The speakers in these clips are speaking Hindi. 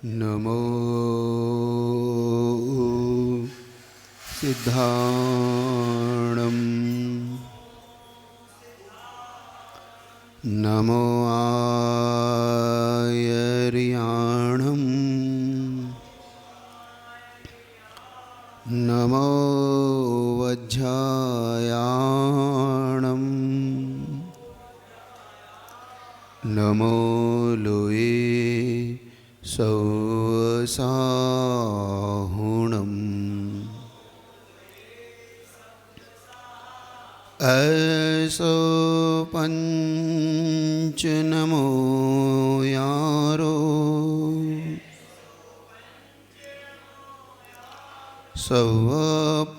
नमो सिद्धाणं नमो आयर्याणं नमो वज्रायाणं नमो लोये सौसाहुणम् ऐसो पंच नमो यारो सव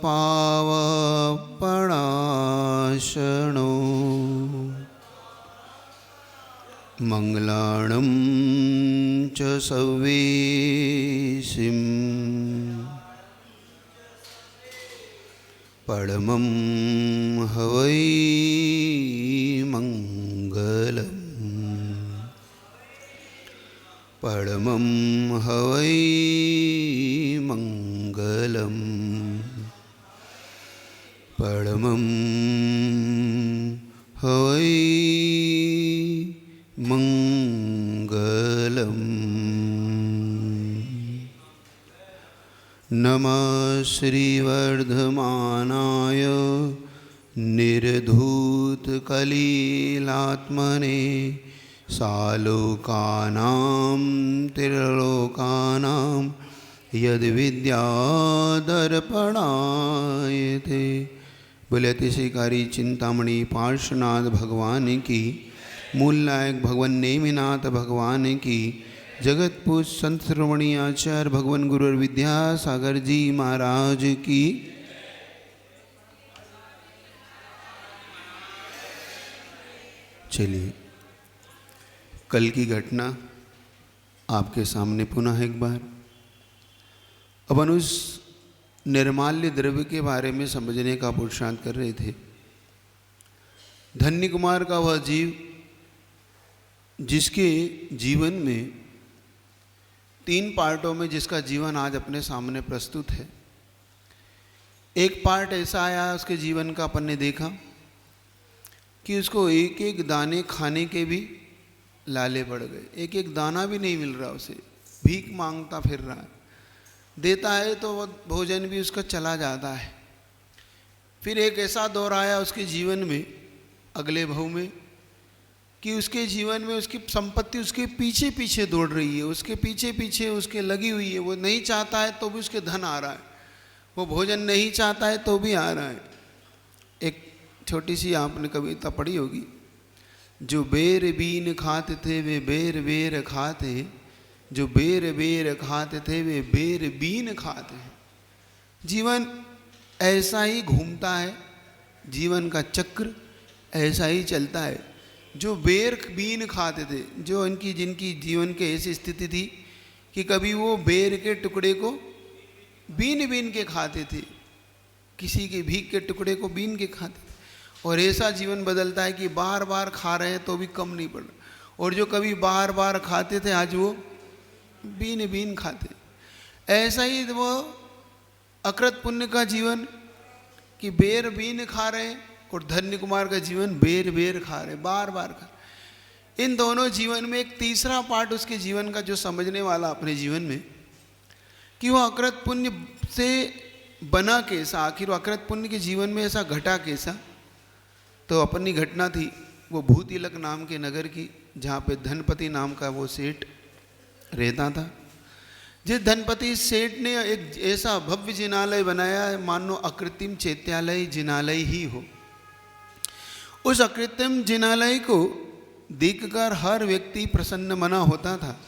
पावपणाशनो मंगलाणं च सवेशिं परमं हवै मंगलम् परमं हवै मंगलम् परमं हवै मंगलम्। नमः श्रीवर्धमानाय निर्धूतकलिलात्मने सालोकानां त्रिलोकानां यद्विद्यादर्पणायते। बोले अतिशयकारी चिंतामणि पार्श्वनाथ भगवान की, मूल नायक भगवान नेमिनाथ भगवान की, जगतपुर संत श्रोमणी आचार्य भगवान गुरु विद्यासागर जी महाराज की। चलिए, कल की घटना आपके सामने पुनः एक बार। अपन उस निर्माल्य द्रव्य के बारे में समझने का पुरुषार्थ कर रहे थे। धन्य कुमार का वह जीव जिसके जीवन में 3 पार्टों में जिसका जीवन आज अपने सामने प्रस्तुत है। एक पार्ट ऐसा आया उसके जीवन का, अपन ने देखा कि उसको एक एक दाने खाने के भी लाले पड़ गए। एक एक दाना भी नहीं मिल रहा उसे, भीख मांगता फिर रहा है। देता है तो वो भोजन भी उसका चला जाता है। फिर एक ऐसा दौर आया उसके जीवन में अगले भव में कि उसके जीवन में उसकी संपत्ति उसके पीछे पीछे दौड़ रही है, उसके पीछे पीछे उसके लगी हुई है। वो नहीं चाहता है तो भी उसके धन आ रहा है, वो भोजन नहीं चाहता है तो भी आ रहा है। एक छोटी सी आपने कविता पढ़ी होगी, जो बेर बीन खाते थे वे बेर बेर खाते, जो बेर बेर खाते थे वे बेर बीन खाते हैं। जीवन ऐसा ही घूमता है, जीवन का चक्र ऐसा ही चलता है। जो बेर बीन खाते थे, जो जिनकी जीवन के ऐसी स्थिति थी कि कभी वो बेर के टुकड़े को बीन बीन के खाते थे, किसी के भीख के टुकड़े को बीन के खाते थे। और ऐसा जीवन बदलता है कि बार बार खा रहे हैं तो भी कम नहीं पड़ रहा। और जो कभी बार बार खाते थे आज वो बीन बीन खाते। ऐसा ही वो अकृत पुण्य का जीवन कि बेर बीन खा रहे हैं, और धन्य कुमार का जीवन बेर बेर खा रहे, बार बार खा। इन दोनों जीवन में एक तीसरा पार्ट उसके जीवन का जो समझने वाला अपने जीवन में कि वो अकृत पुण्य से बना कैसा, आखिर वो अकृत पुण्य के जीवन में ऐसा घटा कैसा। तो अपनी घटना थी वो भूतिलक नाम के नगर की, जहाँ पे धनपति नाम का वो सेठ रहता था। जिस धनपति सेठ ने एक ऐसा भव्य जिनालय बनाया है मानो अकृत्रिम चैत्यालय जिनालय ही हो। उस अकृत्रिम जिनालय को देखकर हर व्यक्ति प्रसन्न मना होता था।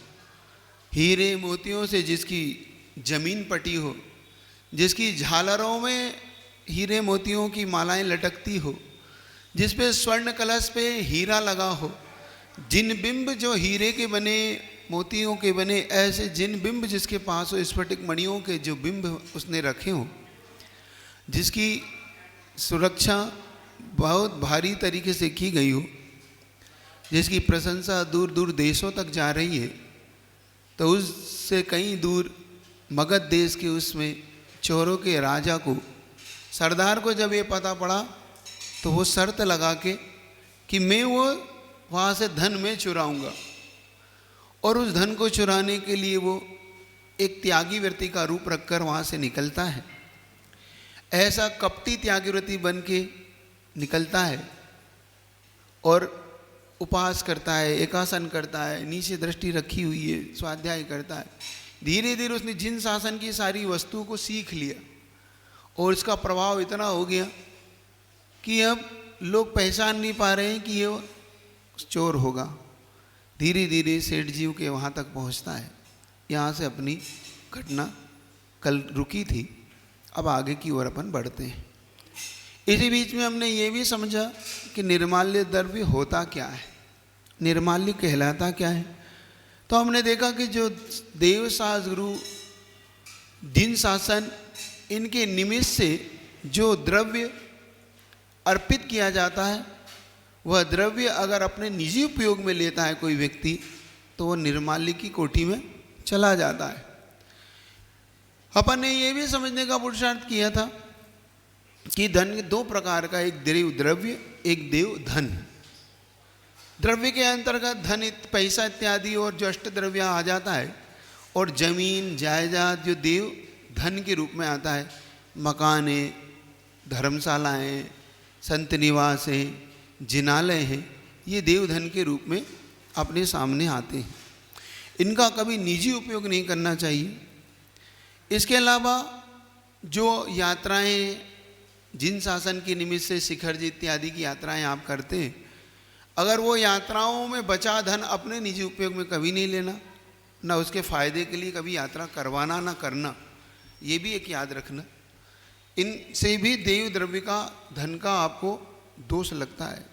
हीरे मोतियों से जिसकी जमीन पटी हो, जिसकी झालरों में हीरे मोतियों की मालाएं लटकती हो, जिस पे स्वर्ण कलश पे हीरा लगा हो, जिन बिंब जो हीरे के बने मोतियों के बने, ऐसे जिन बिंब जिसके पास हो स्फटिक मणियों के जो बिंब उसने रखे हो, जिसकी सुरक्षा बहुत भारी तरीके से की गई हो, जिसकी प्रशंसा दूर दूर देशों तक जा रही है, तो उससे कहीं दूर मगध देश के उसमें चोरों के राजा को, सरदार को जब ये पता पड़ा तो वो शर्त लगा के कि मैं वो वहाँ से धन में चुराऊंगा, और उस धन को चुराने के लिए वो एक त्यागी व्रती का रूप रखकर वहाँ से निकलता है। ऐसा कपटी त्यागी व्रती बन के निकलता है और उपवास करता है, एकासन करता है, नीचे दृष्टि रखी हुई है, स्वाध्याय करता है। धीरे धीरे उसने जिन शासन की सारी वस्तुओं को सीख लिया और इसका प्रभाव इतना हो गया कि अब लोग पहचान नहीं पा रहे हैं कि ये चोर होगा। धीरे धीरे सेठ जी के वहाँ तक पहुँचता है। यहाँ से अपनी घटना कल रुकी थी, अब आगे की ओर अपन बढ़ते हैं। इसी बीच में हमने ये भी समझा कि निर्माल्य द्रव्य होता क्या है, निर्माल्य कहलाता क्या है। तो हमने देखा कि जो देव शास्त्र गुरु दिन शासन इनके निमित्त से जो द्रव्य अर्पित किया जाता है, वह द्रव्य अगर अपने निजी उपयोग में लेता है कोई व्यक्ति, तो वह निर्माल्य की कोटि में चला जाता है। अपन ने ये भी समझने का पुरुषार्थ किया था कि धन दो प्रकार का, एक देव द्रव्य, एक देव धन। द्रव्य के अंतर्गत धन पैसा इत्यादि और जो अष्ट द्रव्य आ जाता है, और जमीन जायदाद जो देव धन के रूप में आता है, मकाने, धर्मशालाएं, संत निवास हैं, जिनालय हैं, ये देव धन के रूप में अपने सामने आते हैं। इनका कभी निजी उपयोग नहीं करना चाहिए। इसके अलावा जो यात्राएं जिन शासन के निमित्त से शिखर जी इत्यादि की यात्राएं आप करते हैं, अगर वो यात्राओं में बचा धन अपने निजी उपयोग में कभी नहीं लेना, ना उसके फायदे के लिए कभी यात्रा करवाना ना करना, ये भी एक याद रखना। इनसे भी देव द्रव्य का धन का आपको दोष लगता है।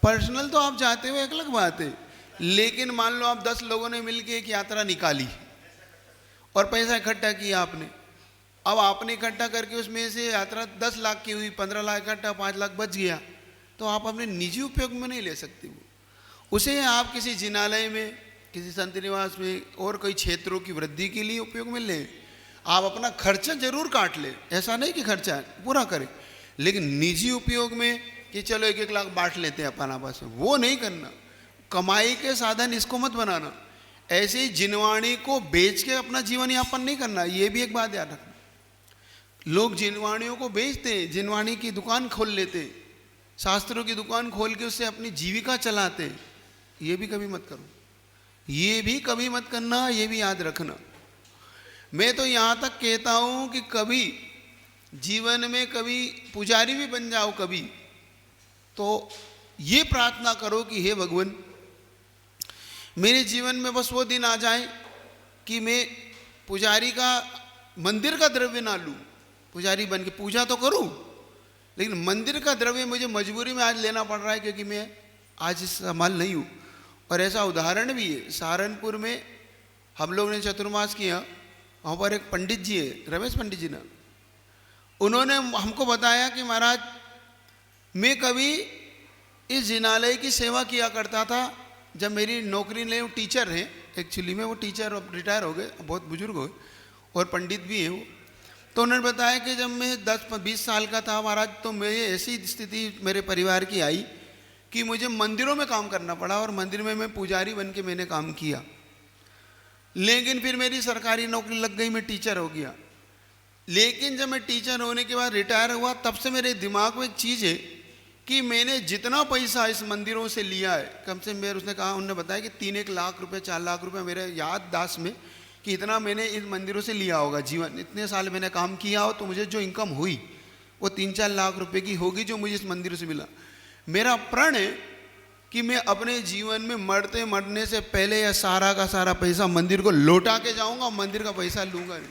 पर्सनल तो आप जाते हो एक अलग बात है, लेकिन मान लो आप 10 लोगों ने मिलकर एक यात्रा निकाली और पैसा इकट्ठा किया आपने। अब आपने इकट्ठा करके उसमें से यात्रा 10 लाख की हुई, 15 लाख इकट्ठा, 5 लाख बच गया, तो आप अपने निजी उपयोग में नहीं ले सकते। वो उसे आप किसी जिनालय में, किसी संत निवास में और कई क्षेत्रों की वृद्धि के लिए उपयोग में लें। आप अपना खर्चा जरूर काट ले, ऐसा नहीं कि खर्चा पूरा करें, लेकिन निजी उपयोग में कि चलो 1-1 लाख बांट लेते हैं अपन आपस में, वो नहीं करना। कमाई के साधन इसको मत बनाना। ऐसे ही जिनवाणी को बेच के अपना जीवन यापन नहीं करना, ये भी एक बात याद रखना। लोग जिनवाणियों को बेचते हैं, जिनवाणी की दुकान खोल लेते हैं, शास्त्रों की दुकान खोल के उससे अपनी जीविका चलाते हैं। ये भी कभी मत करो, ये भी कभी मत करना, ये भी याद रखना। मैं तो यहाँ तक कहता हूँ कि कभी जीवन में कभी पुजारी भी बन जाओ कभी, तो ये प्रार्थना करो कि हे भगवान, मेरे जीवन में बस वो दिन आ जाए कि मैं पुजारी का, मंदिर का द्रव्य ना लूँ। पुजारी बन के पूजा तो करूँ, लेकिन मंदिर का द्रव्य मुझे मजबूरी में आज लेना पड़ रहा है क्योंकि मैं आज इस संभाल नहीं हूँ। और ऐसा उदाहरण भी है, सहारनपुर में हम लोग ने चतुर्मास किया, वहाँ पर एक पंडित जी है, रमेश पंडित जी ना, उन्होंने हमको बताया कि महाराज मैं कभी इस जिनालय की सेवा किया करता था जब मेरी नौकरी ले, वो टीचर हैं एक्चुअली में, वो टीचर अब रिटायर हो गए, बहुत बुजुर्ग हो और पंडित भी हैं वो। तो उन्होंने बताया कि जब मैं 10-20 साल का था महाराज, तो मेरी ऐसी स्थिति मेरे परिवार की आई कि मुझे मंदिरों में काम करना पड़ा, और मंदिर में मैं पुजारी बन के मैंने काम किया। लेकिन फिर मेरी सरकारी नौकरी लग गई, मैं टीचर हो गया। लेकिन जब मैं टीचर होने के बाद रिटायर हुआ, तब से मेरे दिमाग में एक चीज़ है कि मैंने जितना पैसा इस मंदिरों से लिया है, कम से मेरे, उसने कहा, उन्होंने बताया कि 3-1 लाख रुपए, 4 लाख रुपए मेरे याद दास में कि इतना मैंने इन मंदिरों से लिया होगा। जीवन इतने साल मैंने काम किया हो, तो मुझे जो इनकम हुई वो 3-4 लाख रुपए की होगी जो मुझे इस मंदिर से मिला। मेरा प्रण है कि मैं अपने जीवन में मरने से पहले यह सारा का सारा पैसा मंदिर को लौटा के जाऊंगा, मंदिर का पैसा लूंगा नहीं।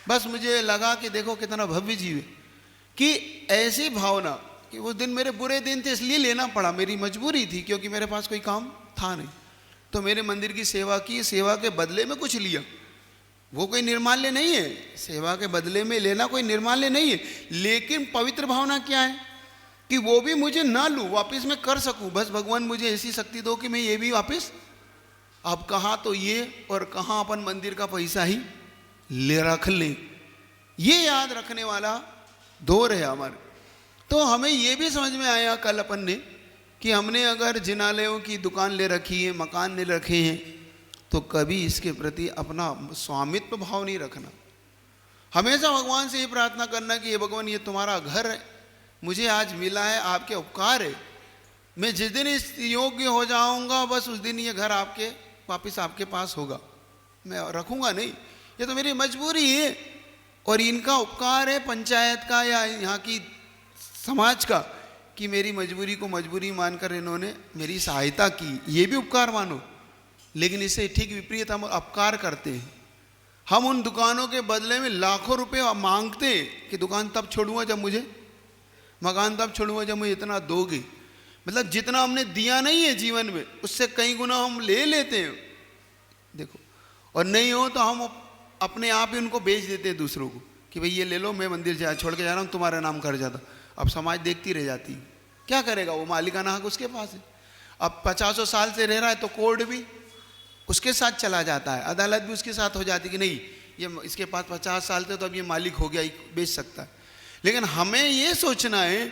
बस मुझे लगा कि देखो कितना भव्य जीव है, कि ऐसी भावना कि उस दिन मेरे बुरे दिन थे इसलिए लेना पड़ा, मेरी मजबूरी थी क्योंकि मेरे पास कोई काम था नहीं। तो मेरे मंदिर की सेवा की, सेवा के बदले में कुछ लिया, वो कोई निर्माल्य नहीं है, सेवा के बदले में लेना कोई निर्माल्य नहीं है। लेकिन पवित्र भावना क्या है कि वो भी मुझे ना लूँ, वापस मैं कर सकूँ। बस भगवान मुझे ऐसी शक्ति दो कि मैं ये भी वापस अब कहाँ तो ये और कहाँ अपन मंदिर का पैसा ही ले रख लें, ये याद रखने वाला दौर है हमारे। तो हमें ये भी समझ में आया कल अपन ने कि हमने अगर जिनालयों की दुकान ले रखी है, मकान ले रखे हैं, तो कभी इसके प्रति अपना स्वामित्व भाव नहीं रखना। हमेशा भगवान से ये प्रार्थना करना कि ये भगवान ये तुम्हारा घर है, मुझे आज मिला है, आपके उपकार है, मैं जिस दिन इस योग्य हो जाऊंगा बस उस दिन ये घर आपके वापस आपके पास होगा, मैं रखूंगा नहीं, ये तो मेरी मजबूरी है और इनका उपकार है पंचायत का या यहाँ की समाज का कि मेरी मजबूरी को मजबूरी मानकर इन्होंने मेरी सहायता की, ये भी उपकार मानो। लेकिन इससे ठीक विपरीत हम अपकार करते हैं। हम उन दुकानों के बदले में लाखों रुपए मांगते हैं कि दुकान तब छोड़ूंगा जब मुझे, मकान तब छोड़ूंगा जब मुझे इतना दोगे। मतलब जितना हमने दिया नहीं है जीवन में उससे कई गुना हम ले लेते हैं, देखो। और नहीं हो तो हम अपने आप ही उनको बेच देते हैं दूसरों को कि भाई ये ले लो, मैं मंदिर छोड़ के जा रहा हूँ, तुम्हारा नाम कर जाता। अब समाज देखती रह जाती है, क्या करेगा, वो मालिकाना हक उसके पास है। अब 50 साल से रह रहा है तो कोर्ट भी उसके साथ चला जाता है, अदालत भी उसके साथ हो जाती कि नहीं ये इसके पास 50 साल थे तो अब ये मालिक हो गया, बेच सकता है। लेकिन हमें ये सोचना है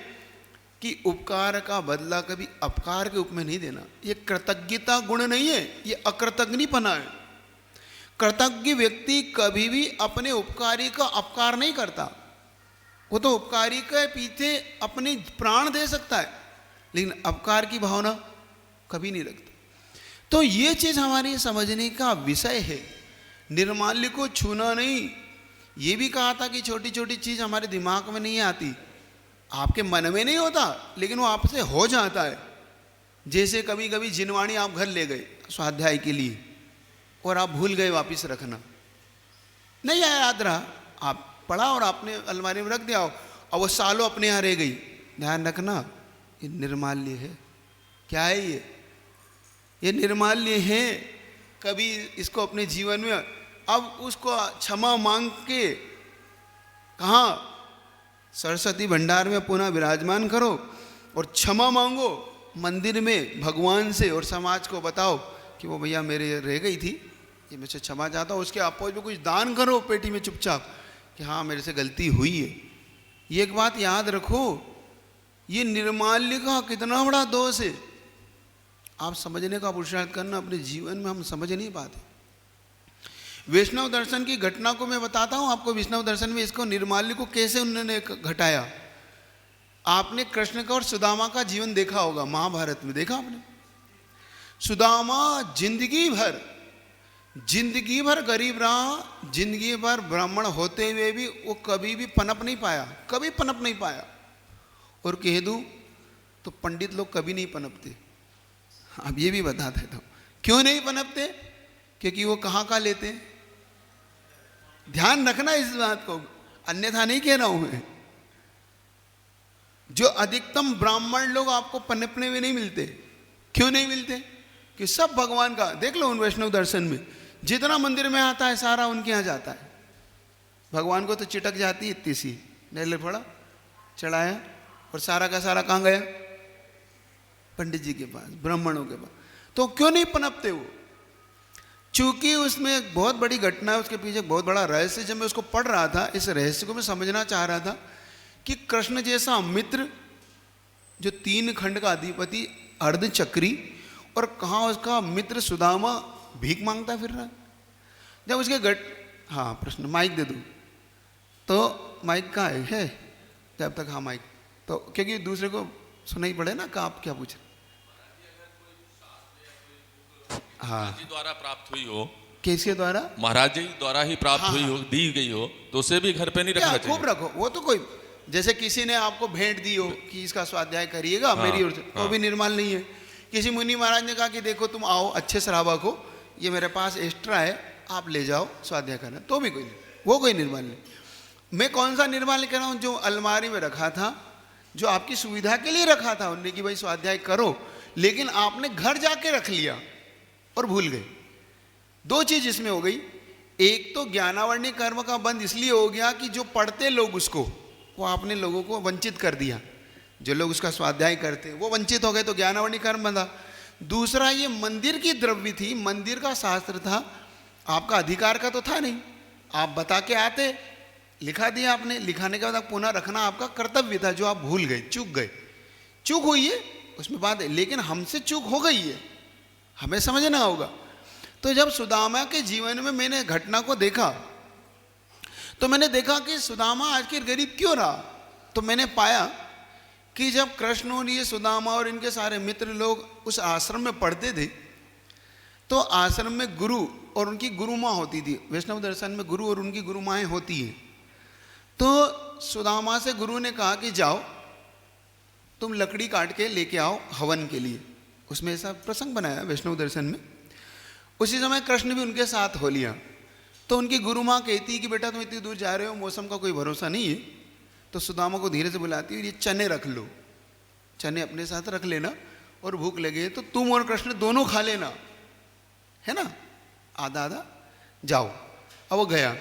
कि उपकार का बदला कभी अपकार के रूप में नहीं देना। ये कृतज्ञता गुण नहीं है, ये अकृतज्ञपना है। कृतज्ञ व्यक्ति कभी भी अपने उपकारी का अपकार नहीं करता, वो तो उपकारी के पीछे अपने प्राण दे सकता है, लेकिन अपकार की भावना कभी नहीं रखता। तो ये चीज हमारी समझने का विषय है। निर्माल्य को छूना नहीं, ये भी कहा था कि छोटी छोटी चीज हमारे दिमाग में नहीं आती, आपके मन में नहीं होता लेकिन वो आपसे हो जाता है। जैसे कभी कभी जिनवाणी आप घर ले गए स्वाध्याय के लिए और आप भूल गए वापस रखना, नहीं आया याद रहा, आप पढ़ा और आपने अलमारी में रख दिया और वो सालों अपने यहाँ रह गई। ध्यान रखना ये निर्माल्य है। क्या है ये निर्माल्य है। कभी इसको अपने जीवन में अब उसको क्षमा मांग के कहाँ सरस्वती भंडार में पुनः विराजमान करो और क्षमा मांगो मंदिर में भगवान से, और समाज को बताओ कि वो भैया मेरे रह गई थी, ये मुझसे क्षमा चाहता हूँ। उसके अपोज में कुछ दान करो पेटी में चुपचाप कि हाँ मेरे से गलती हुई है। ये एक बात याद रखो, ये निर्माल्य का कितना बड़ा दोष है, आप समझने का पुरुषार्थ करना। अपने जीवन में हम समझ नहीं पाते। वैष्णव दर्शन की घटना को मैं बताता हूँ आपको। वैष्णव दर्शन में इसको निर्माल्य को कैसे उन्होंने घटाया। आपने कृष्ण का और सुदामा का जीवन देखा होगा, महाभारत में देखा आपने। सुदामा जिंदगी भर गरीब रहा, जिंदगी भर ब्राह्मण होते हुए भी वो कभी भी पनप नहीं पाया, कभी पनप नहीं पाया। और कह दूं तो पंडित लोग कभी नहीं पनपते। अब ये भी बता देता हूं क्यों नहीं पनपते, क्योंकि वो कहाँ का लेते हैं। ध्यान रखना इस बात को, अन्यथा नहीं कह रहा हूं मैं। जो अधिकतम ब्राह्मण लोग आपको पनपने में नहीं मिलते। क्यों नहीं मिलते, कि सब भगवान का देख लो। उन वैष्णव दर्शन में जितना मंदिर में आता है सारा उनके यहाँ जाता है। भगवान को तो चिटक जाती है इतनी सी, नेले पड़ा चढ़ाया और सारा का सारा कहाँ गया, पंडित जी के पास, ब्राह्मणों के पास। तो क्यों नहीं पनपते वो, चूंकि उसमें एक बहुत बड़ी घटना है, उसके पीछे बहुत बड़ा रहस्य। जब मैं उसको पढ़ रहा था, इस रहस्य को मैं समझना चाह रहा था कि कृष्ण जैसा मित्र, जो 3 खंड का अधिपति, अर्धचक्री, और कहाँ उसका मित्र सुदामा भीख मांगता फिर रहा। जब उसके हाँ प्रश्न माइक दे दूँ तो माइक कहाँ है जब तक। हाँ माइक तो, क्योंकि दूसरे को सुनाई पड़े ना, कहाँ आप क्या पूछ रहे। हाँ जी द्वारा प्राप्त हुई हो, किसके द्वारा, महाराज जी द्वारा ही प्राप्त हुई हो, दी गई हो, तो उसे भी घर पे नहीं रखना चाहिए। खूब रखो, वो तो कोई, जैसे किसी ने आपको भेंट दी हो कि इसका स्वाध्याय करिएगा मेरी ओर से, तो भी निर्माल नहीं है। किसी मुनि महाराज ने कहा कि देखो तुम आओ अच्छे श्रावक हो, ये मेरे पास एक्स्ट्रा है, आप ले जाओ स्वाध्याय करना, तो भी कोई नहीं, वो कोई निर्माल नहीं। मैं कौन सा निर्माल कह रहा हूँ, जो अलमारी में रखा था, जो आपकी सुविधा के लिए रखा था उनने कि भाई स्वाध्याय करो, लेकिन आपने घर जाके रख लिया और भूल गए। 2 चीज इसमें हो गई। एक तो ज्ञानावरणी कर्म का बंद इसलिए हो गया कि जो पढ़ते लोग उसको, वो आपने लोगों को वंचित कर दिया। जो लोग उसका स्वाध्याय करते वो वंचित हो गए, तो ज्ञानावरणी कर्म बंधा। दूसरा ये मंदिर की द्रव्य थी, मंदिर का शास्त्र था, आपका अधिकार का तो था नहीं, आप बता के आते, लिखा दिया आपने, लिखाने के बाद आप पुनः रखना आपका कर्तव्य था, जो आप भूल गए, चूक गए, चूक हुई है उसमें बात है, लेकिन हमसे चूक हो गई है, हमें समझना होगा। तो जब सुदामा के जीवन में मैंने घटना को देखा तो मैंने देखा कि सुदामा आखिर गरीब क्यों रहा। तो मैंने पाया कि जब कृष्ण और ये सुदामा और इनके सारे मित्र लोग उस आश्रम में पढ़ते थे तो आश्रम में गुरु और उनकी गुरु माँ होती थी। वैष्णव दर्शन में गुरु और उनकी गुरु माएँ होती हैं। तो सुदामा से गुरु ने कहा कि जाओ तुम लकड़ी काट के लेके आओ हवन के लिए। उसमें ऐसा प्रसंग बनाया वैष्णव दर्शन में। उसी समय कृष्ण भी उनके साथ हो लिया। तो उनकी गुरु माँ कहती है कि बेटा तुम इतनी दूर जा रहे हो, मौसम का कोई भरोसा नहीं है। तो सुदामा को धीरे से बुलाती है, ये चने रख लो, चने अपने साथ रख लेना, और भूख लगे तो तुम और कृष्ण दोनों खा लेना, है ना, आधा आधा, जाओ। अब वो गया।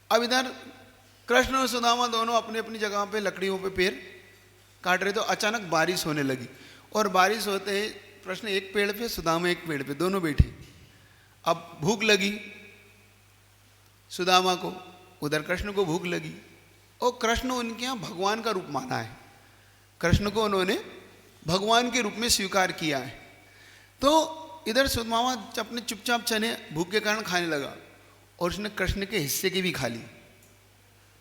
अब इधर कृष्ण और सुदामा दोनों अपनी अपनी जगह पे लकड़ियों पे पैर काट रहे, तो अचानक बारिश होने लगी। और बारिश होते ही कृष्ण एक पेड़ पे, सुदामा एक पेड़ पे, दोनों बैठे। अब भूख लगी सुदामा को, उधर कृष्ण को भूख लगी, और कृष्ण उनके यहाँ भगवान का रूप माना है, कृष्ण को उन्होंने भगवान के रूप में स्वीकार किया है। तो इधर सुदामा अपने चुपचाप चने भूख के कारण खाने लगा, और उसने कृष्ण के हिस्से की भी खा ली।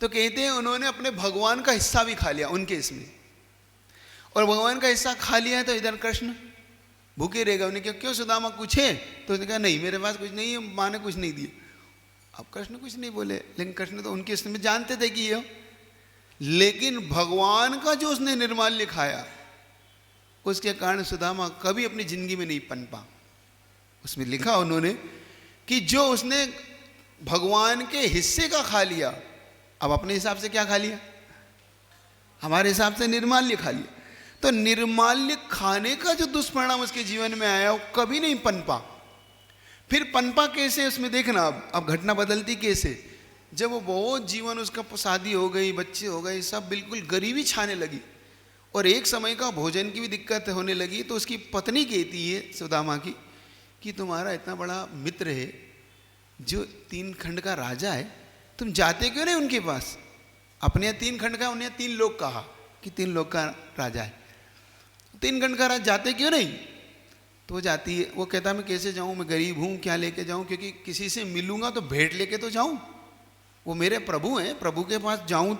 तो कहते हैं उन्होंने अपने भगवान का हिस्सा भी खा लिया उनके इसमें, और भगवान का हिस्सा खा लिया है। तो इधर कृष्ण भूखे रहेगा। उन्हें क्यों सुदामा कुछ है? तो उसने कहा नहीं, मेरे पास कुछ नहीं है, माँ ने कुछ नहीं दिया। अब कृष्ण कुछ नहीं बोले, लेकिन कृष्ण तो उनके इसमें जानते थे कि ये, लेकिन भगवान का जो उसने निर्माल्य खाया उसके कारण सुदामा कभी अपनी जिंदगी में नहीं पनपा। उसमें लिखा उन्होंने कि जो उसने भगवान के हिस्से का खा लिया, अब अपने हिसाब से क्या खा लिया? हमारे हिसाब से निर्माल्य खा लिया। तो निर्माल्य खाने का जो दुष्परिणाम उसके जीवन में आया वो कभी नहीं पनपा। फिर पनपा कैसे, उसमें देखना अब घटना बदलती कैसे। जब वो बहुत जीवन, उसका शादी हो गई, बच्चे हो गए, सब बिल्कुल गरीबी छाने लगी, और एक समय का भोजन की भी दिक्कत होने लगी। तो उसकी पत्नी कहती है सुदामा की कि तुम्हारा इतना बड़ा मित्र है जो 3 खंड का राजा है, तुम जाते क्यों नहीं उनके पास? अपने 3 खंड का, उन्हें 3 लोग कहा कि 3 लोग का राजा है, 3 खंड का राजा, जाते क्यों नहीं? तो वो जाती है। वो कहता मैं कैसे जाऊँ, मैं गरीब हूँ, क्या लेके जाऊँ, क्योंकि किसी से मिलूंगा तो भेंट लेके तो जाऊँ, वो मेरे प्रभु हैं, प्रभु के पास जाऊँ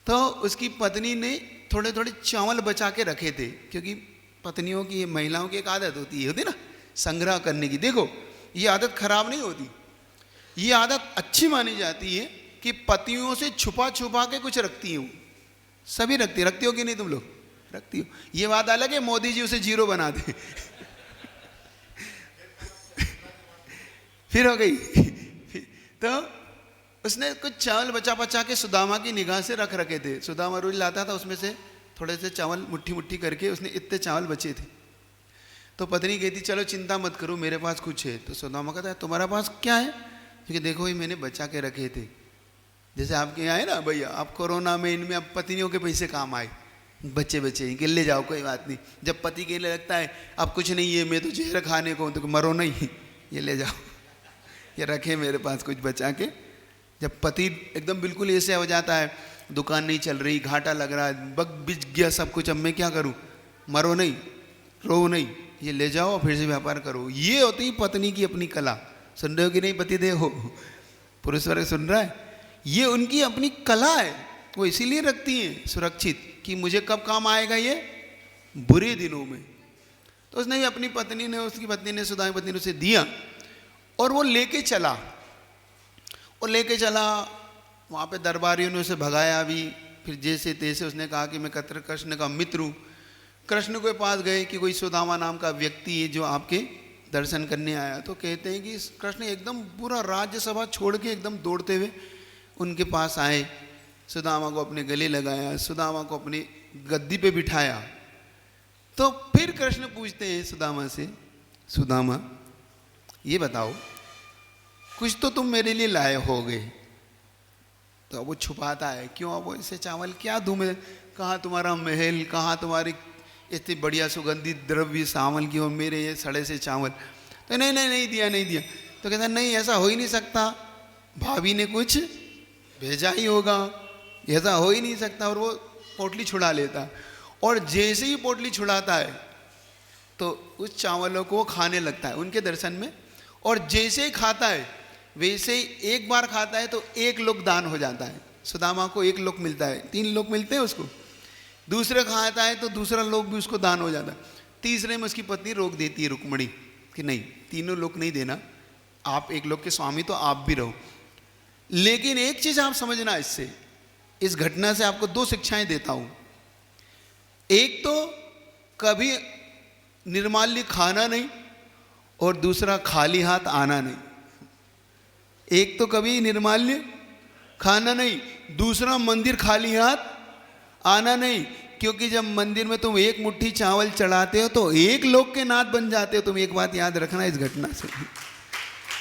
तो उसकी पत्नी ने थोड़े थोड़े चावल बचा के रखे थे, क्योंकि पत्नियों की, महिलाओं की एक आदत होती है ना संग्रह करने की। देखो ये आदत खराब नहीं होती, ये आदत अच्छी मानी जाती है कि पतियों से छुपा छुपा के कुछ रखती हूँ। सभी रखती हो कि नहीं? तुम लोग रखती हो। ये बात अलग है मोदी जी उसे 0 बना दे फिर हो गई तो उसने कुछ चावल बचा बचा के सुदामा की निगाह से रख रखे थे। सुदामा रोज लाता था, उसमें से थोड़े से चावल मुट्ठी मुट्ठी करके, उसने इतने चावल बचे थे। तो पत्नी कहती चलो चिंता मत करो, मेरे पास कुछ है। तो सुदामा कहता है तुम्हारा पास क्या है? क्योंकि देखो ये मैंने बचा के रखे थे। जैसे आपके यहाँ है ना भैया, आप कोरोना में इनमें अब पत्नियों के पैसे काम आए, बच्चे के ले जाओ, कोई बात नहीं। जब पति कहने लगता है अब कुछ नहीं है, मैं तो जहर खाने को, तो मरो नहीं, ये ले जाओ, ये रखे मेरे पास कुछ बचा के। जब पति एकदम बिल्कुल ऐसे हो जाता है, दुकान नहीं चल रही, घाटा लग रहा है, बग बिज गया सब कुछ, अब मैं क्या करूँ? मरो नहीं, रो नहीं, ये ले जाओ फिर से व्यापार करो। ये होती पत्नी की अपनी कला। सुन रहे हो कि नहीं पति देव हो, पुरुष वर्ग सुन रहा है? ये उनकी अपनी कला है, वो इसीलिए रखती हैं सुरक्षित कि मुझे कब काम आएगा ये बुरे दिनों में। तो उसने भी अपनी पत्नी ने, उसकी पत्नी ने, सुदामा पत्नी ने उसे दिया, और वो लेके चला। वहाँ पे दरबारियों ने उसे भगाया भी। फिर जैसे तैसे उसने कहा कि मैं कृष्ण का मित्र हूँ। कृष्ण के पास गए कि कोई सुदामा नाम का व्यक्ति है जो आपके दर्शन करने आया। तो कहते हैं कि कृष्ण एकदम पूरा राज्यसभा छोड़ के एकदम दौड़ते हुए उनके पास आए, सुदामा को अपने गले लगाया, सुदामा को अपनी गद्दी पे बिठाया। तो फिर कृष्ण पूछते हैं सुदामा से, सुदामा ये बताओ कुछ तो तुम मेरे लिए लाए होगे। तो अब वो छुपाता है, क्यों? अब ऐसे चावल क्या दूं मैं? कहाँ तुम्हारा महल, कहाँ तुम्हारी इतनी बढ़िया सुगंधित द्रव्य चावल की और मेरे ये सड़े से चावल। तो नहीं दिया। तो कहता नहीं, ऐसा हो ही नहीं सकता, भाभी ने कुछ भेजा ही होगा, ऐसा हो ही नहीं सकता। और वो पोटली छुड़ा लेता, और जैसे ही पोटली छुड़ाता है तो उस चावलों को खाने लगता है उनके दर्शन में। और जैसे ही खाता है वैसे ही एक बार खाता है तो 1 लोक दान हो जाता है। सुदामा को 1 लोक मिलता है, 3 लोक मिलते हैं उसको। दूसरे खाता है तो दूसरा लोक भी उसको दान हो जाता है। तीसरे में उसकी पत्नी रोक देती है, रुक्मणी, कि नहीं, तीनों लोक नहीं देना, आप 1 लोक के स्वामी तो आप भी रहो। लेकिन एक चीज आप समझना, इससे, इस घटना से आपको 2 शिक्षाएं देता हूं। एक तो कभी निर्माल्य खाना नहीं, और दूसरा खाली हाथ आना नहीं। एक तो कभी निर्माल्य खाना नहीं, दूसरा मंदिर खाली हाथ आना नहीं। क्योंकि जब मंदिर में तुम 1 मुट्ठी चावल चढ़ाते हो तो 1 लोक के नाथ बन जाते हो। तुम एक बात याद रखना इस घटना से,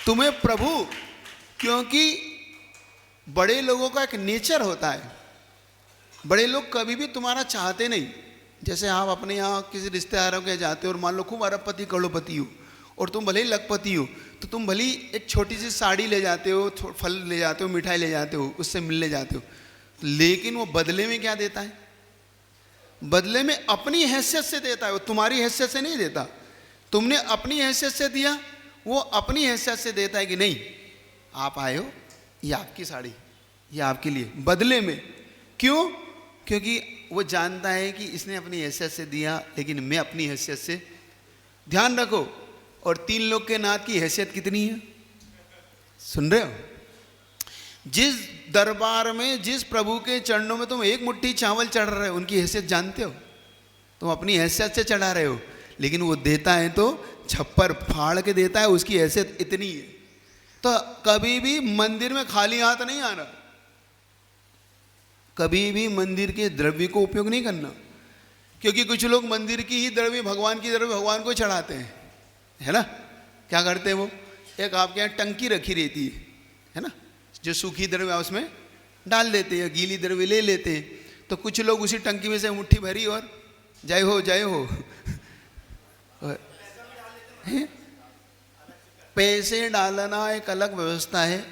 तुम्हें प्रभु, क्योंकि बड़े लोगों का एक नेचर होता है, बड़े लोग कभी भी तुम्हारा चाहते नहीं। जैसे आप अपने यहाँ किसी रिश्तेदारों के जाते हो और मान लो खूब अरबपति करोड़पति हो, और तुम भले ही लखपति हो, तो तुम भले ही एक छोटी सी साड़ी ले जाते हो, फल ले जाते हो, मिठाई ले जाते हो, उससे मिलने जाते हो, लेकिन वो बदले में क्या देता है? बदले में अपनी हैसियत से देता है। वो तुम्हारी हैसियत से नहीं देता। तुमने अपनी हैसियत से दिया, वो अपनी हैसियत से देता है कि नहीं, आप आए हो, ये आपकी साड़ी, ये आपके लिए, बदले में। क्यों? क्योंकि वो जानता है कि इसने अपनी हैसियत से दिया, लेकिन मैं अपनी हैसियत से। ध्यान रखो, और 3 लोग के नाथ की हैसियत कितनी है, सुन रहे हो? जिस दरबार में, जिस प्रभु के चरणों में तुम 1 मुट्ठी चावल चढ़ रहे हो, उनकी हैसियत जानते हो? तुम अपनी हैसियत से चढ़ा रहे हो, लेकिन वो देता है तो छप्पर फाड़ के देता है, उसकी हैसियत इतनी है। तो कभी भी मंदिर में खाली हाथ नहीं आना, कभी भी मंदिर के द्रव्य को उपयोग नहीं करना। क्योंकि कुछ लोग मंदिर की ही द्रव्य, भगवान की द्रव्य भगवान को चढ़ाते हैं, है ना? क्या करते हैं वो? एक आपके यहाँ टंकी रखी रहती है ना, जो सूखी द्रव्य उसमें डाल देते हैं, गीली द्रव्य ले लेते हैं। तो कुछ लोग उसी टंकी में से मुट्ठी भरी और जय हो जय हो पैसे डालना एक अलग व्यवस्था है,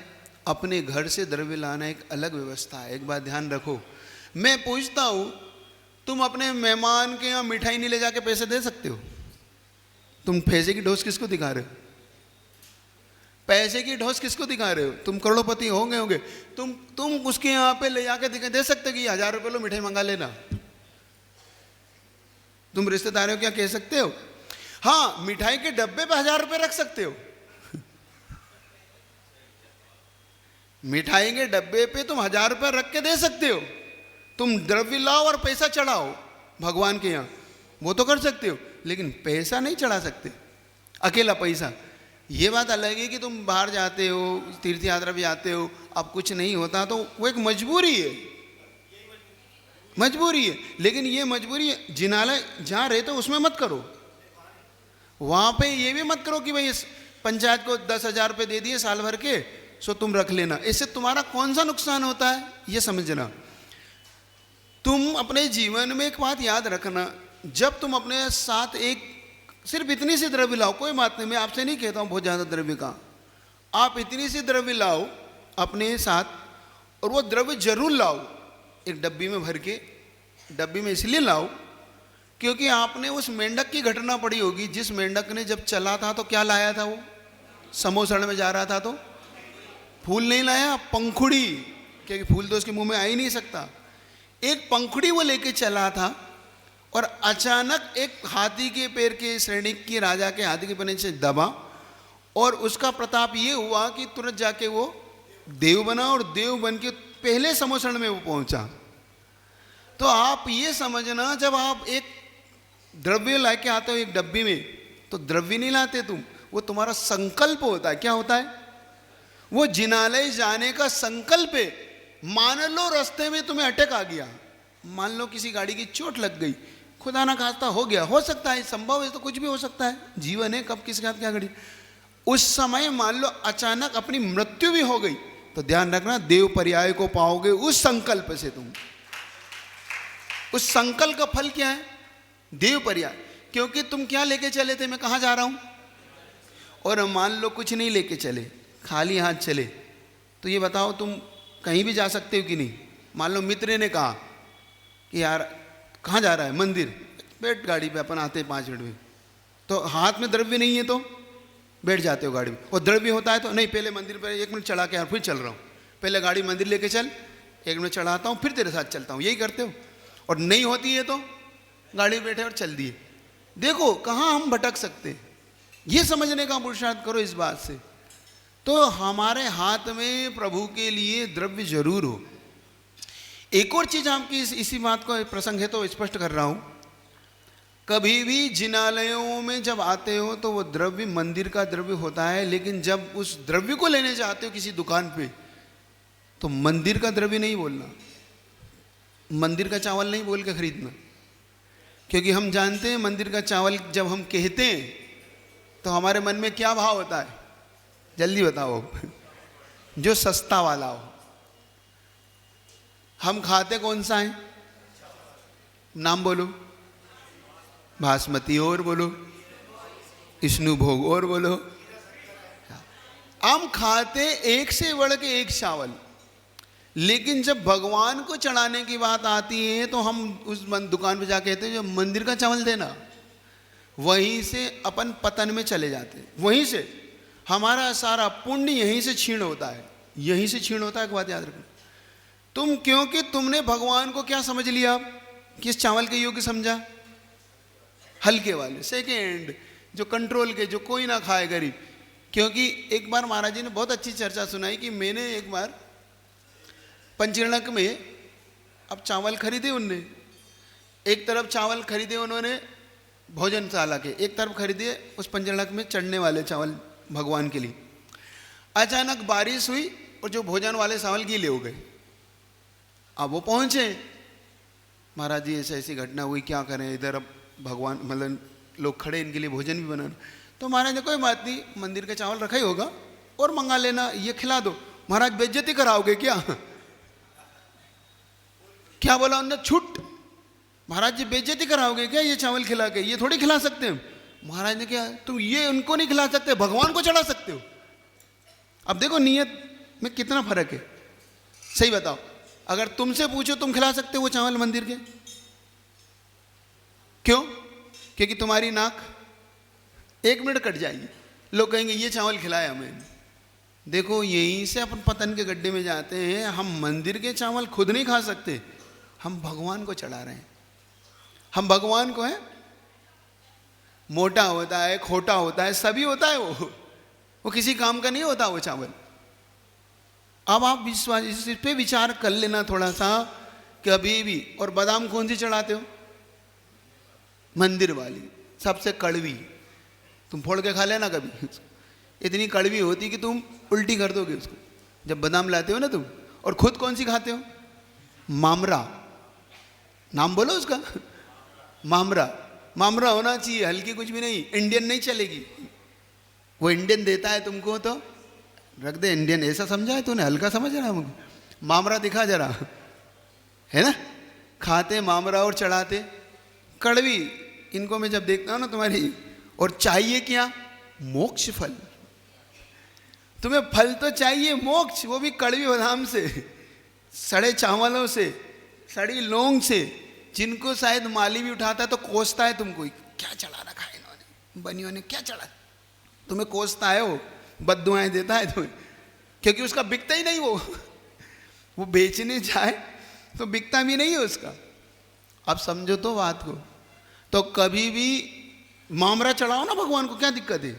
अपने घर से द्रव्य लाना एक अलग व्यवस्था है। एक बात ध्यान रखो, मैं पूछता हूं, तुम अपने मेहमान के यहाँ मिठाई नहीं ले जाके पैसे दे सकते हो? तुम पैसे की ढोस किसको दिखा रहे हो? पैसे की ढोस किसको दिखा रहे हो? तुम करोड़पति होंगे, तुम उसके यहाँ पे ले जाके दे सकते कि 1000 रुपये लो, मिठाई मंगा लेना। तुम रिश्तेदारों क्या कह सकते हो? हाँ, मिठाई के डब्बे पे 1000 रुपये रख सकते हो। मिठाई के डब्बे पे तुम 1000 रुपये रख के दे सकते हो। तुम द्रव्य लाओ और पैसा चढ़ाओ भगवान के यहाँ, वो तो कर सकते हो, लेकिन पैसा नहीं चढ़ा सकते, अकेला पैसा। ये बात अलग है कि तुम बाहर जाते हो, तीर्थ यात्रा भी जाते हो, अब कुछ नहीं होता तो वो एक मजबूरी है, मजबूरी है। लेकिन ये मजबूरी जिनालय जहाँ रहते हो उसमें मत करो। वहाँ पे ये भी मत करो कि भाई इस पंचायत को 10,000 रुपये दे दिए साल भर के, सो तुम रख लेना। इससे तुम्हारा कौन सा नुकसान होता है ये समझना। तुम अपने जीवन में एक बात याद रखना, जब तुम अपने साथ एक सिर्फ इतनी सी द्रव्य लाओ, कोई बात नहीं, मैं आपसे नहीं कहता हूँ बहुत ज़्यादा द्रव्य का, आप इतनी सी द्रव्य लाओ अपने साथ, और वो द्रव्य जरूर लाओ एक डब्बी में भर के। डब्बी में इसलिए लाओ क्योंकि आपने उस मेंढक की घटना पढ़ी होगी, जिस मेंढक ने जब चला था तो क्या लाया था? वो समोसण में जा रहा था तो फूल नहीं लाया, पंखुड़ी, क्योंकि फूल तो उसके मुंह में आ ही नहीं सकता। एक पंखुड़ी वो लेके चला था, और अचानक एक हाथी के पैर के, सैनिक की, राजा के हाथी के पैर से दबा, और उसका प्रताप ये हुआ कि तुरंत जाके वो देव बना, और देव बन के पहले समोसण में वो पहुंचा। तो आप ये समझना, जब आप एक द्रव्य लाके आते हो एक डब्बी में, तो द्रव्य नहीं लाते तुम, वो तुम्हारा संकल्प होता है। क्या होता है? वो जिनालय जाने का संकल्प है। मान लो रास्ते में तुम्हें अटैक आ गया, मान लो किसी गाड़ी की चोट लग गई, खुदा ना खास्ता हो गया, हो सकता है, संभव है, तो कुछ भी हो सकता है, जीवन है, कब किसके हाथ क्या घड़ी। उस समय मान लो अचानक अपनी मृत्यु भी हो गई, तो ध्यान रखना, देव पर्याय को पाओगे उस संकल्प से। तुम उस संकल्प का फल क्या है? देव पर्याय, क्योंकि तुम क्या लेके चले थे, मैं कहाँ जा रहा हूँ, और मान लो कुछ नहीं लेके चले, खाली हाथ चले, तो ये बताओ तुम कहीं भी जा सकते हो कि नहीं। मान लो मित्र ने कहा कि यार कहाँ जा रहा है, मंदिर, बैठ गाड़ी पे, अपन आते हैं 5 मिनट में, तो हाथ में द्रव्य नहीं है तो बैठ जाते हो गाड़ी में, और द्रव्य होता है तो नहीं, पहले मंदिर पर 1 मिनट चढ़ा के यार फिर चल रहा हूँ, पहले गाड़ी मंदिर लेके चल, 1 मिनट चढ़ाता हूँ फिर तेरे साथ चलता हूँ, यही करते हो। और नहीं होती है तो गाड़ी में बैठे और चल दिए। देखो कहाँ हम भटक सकते हैं, ये समझने का पुरुषार्थ करो इस बात से। तो हमारे हाथ में प्रभु के लिए द्रव्य जरूर हो। एक और चीज आपकी इसी बात को प्रसंग है तो स्पष्ट कर रहा हूं, कभी भी जिनालयों में जब आते हो तो वो द्रव्य मंदिर का द्रव्य होता है, लेकिन जब उस द्रव्य को लेने जाते हो किसी दुकान पे तो मंदिर का द्रव्य नहीं बोलना, मंदिर का चावल नहीं बोल के खरीदना, क्योंकि हम जानते हैं मंदिर का चावल जब हम कहते हैं तो हमारे मन में क्या भाव होता है, जल्दी बताओ, जो सस्ता वाला हो। हम खाते कौन सा है, नाम बोलो, बासमती और बोलो, विष्णु भोग और बोलो। हम खाते एक से बढ़ के एक चावल, लेकिन जब भगवान को चढ़ाने की बात आती है तो हम उस दुकान पे जाके कहते हैं जो मंदिर का चावल देना, वहीं से अपन पतन में चले जाते हैं, वहीं से हमारा सारा पुण्य यहीं से छीण होता है, यहीं से छीण होता है। एक बात याद रखो, तुम क्योंकि तुमने भगवान को क्या समझ लिया, किस चावल के योग्य समझा, हल्के वाले, सेकेंड, जो कंट्रोल के, जो कोई ना खाए गरीब। क्योंकि एक बार महाराज जी ने बहुत अच्छी चर्चा सुनाई कि मैंने एक बार पंचरणक में अब चावल खरीदे, उनने एक तरफ चावल खरीदे उन्होंने भोजनशाला के, एक तरफ खरीदे उस पंचरणक में चढ़ने वाले चावल भगवान के लिए। अचानक बारिश हुई और जो भोजन वाले चावल गीले हो गए। अब वो पहुंचे, महाराज जी ऐसी ऐसी घटना हुई, क्या करें, इधर अब भगवान मतलब लोग खड़े, इनके लिए भोजन भी बनाना। तो महाराज ने कोई बात नहीं, मंदिर का चावल रखा ही होगा और मंगा लेना, ये खिला दो। महाराज बेइज्जती कराओगे क्या, क्या बोला उन्होंने, छूट, महाराज जी बेइज्जती कराओगे क्या ये चावल खिला के, ये थोड़ी खिला सकते हैं। महाराज ने क्या, तुम ये उनको नहीं खिला सकते, भगवान को चढ़ा सकते हो। अब देखो नियत में कितना फर्क है, सही बताओ, अगर तुमसे पूछो तुम खिला सकते हो वो चावल मंदिर के, क्यों, क्योंकि तुम्हारी नाक 1 मिनट कट जाएगी, लोग कहेंगे ये चावल खिलाया मैंने। देखो यहीं से अपन पतन के गड्ढे में जाते हैं। हम मंदिर के चावल खुद नहीं खा सकते, हम भगवान को चढ़ा रहे हैं। हम भगवान को है, मोटा होता है, खोटा होता है, सभी होता है, वो किसी काम का नहीं होता वो चावल। अब आप विश्वास इस पे विचार कर लेना थोड़ा सा, कभी भी। और बादाम कौन सी चढ़ाते हो, मंदिर वाली, सबसे कड़वी, तुम फोड़ के खा लेना कभी, इतनी कड़वी होती कि तुम उल्टी कर दोगे उसको जब बादाम लाते हो ना तुम। और खुद कौन सी खाते हो, मामरा, नाम बोलो उसका, मामरा। मामरा होना चाहिए, हल्की कुछ भी नहीं, इंडियन नहीं चलेगी। वो इंडियन देता है तुमको तो रख दे, इंडियन ऐसा समझा है तूने, हल्का समझ रहा है मुझे, मामरा दिखा जरा, है ना, खाते मामरा और चढ़ाते कड़वी। इनको मैं जब देखता हूँ ना तुम्हारी, और चाहिए क्या, मोक्ष फल। तुम्हें फल तो चाहिए मोक्ष, वो भी कड़वी बादाम से, सड़े चावलों से, सड़ी लौंग से, जिनको शायद माली भी उठाता है तो कोसता है तुमको, क्या चढ़ा रखा है इन्होंने, बनियों ने क्या चढ़ा, तुम्हें कोसता है, वो बद्दुआएं देता है तुम्हें, क्योंकि उसका बिकता ही नहीं, वो बेचने जाए तो बिकता भी नहीं है उसका। अब समझो तो बात को। तो कभी भी मामरा चढ़ाओ ना भगवान को, क्या दिक्कत है,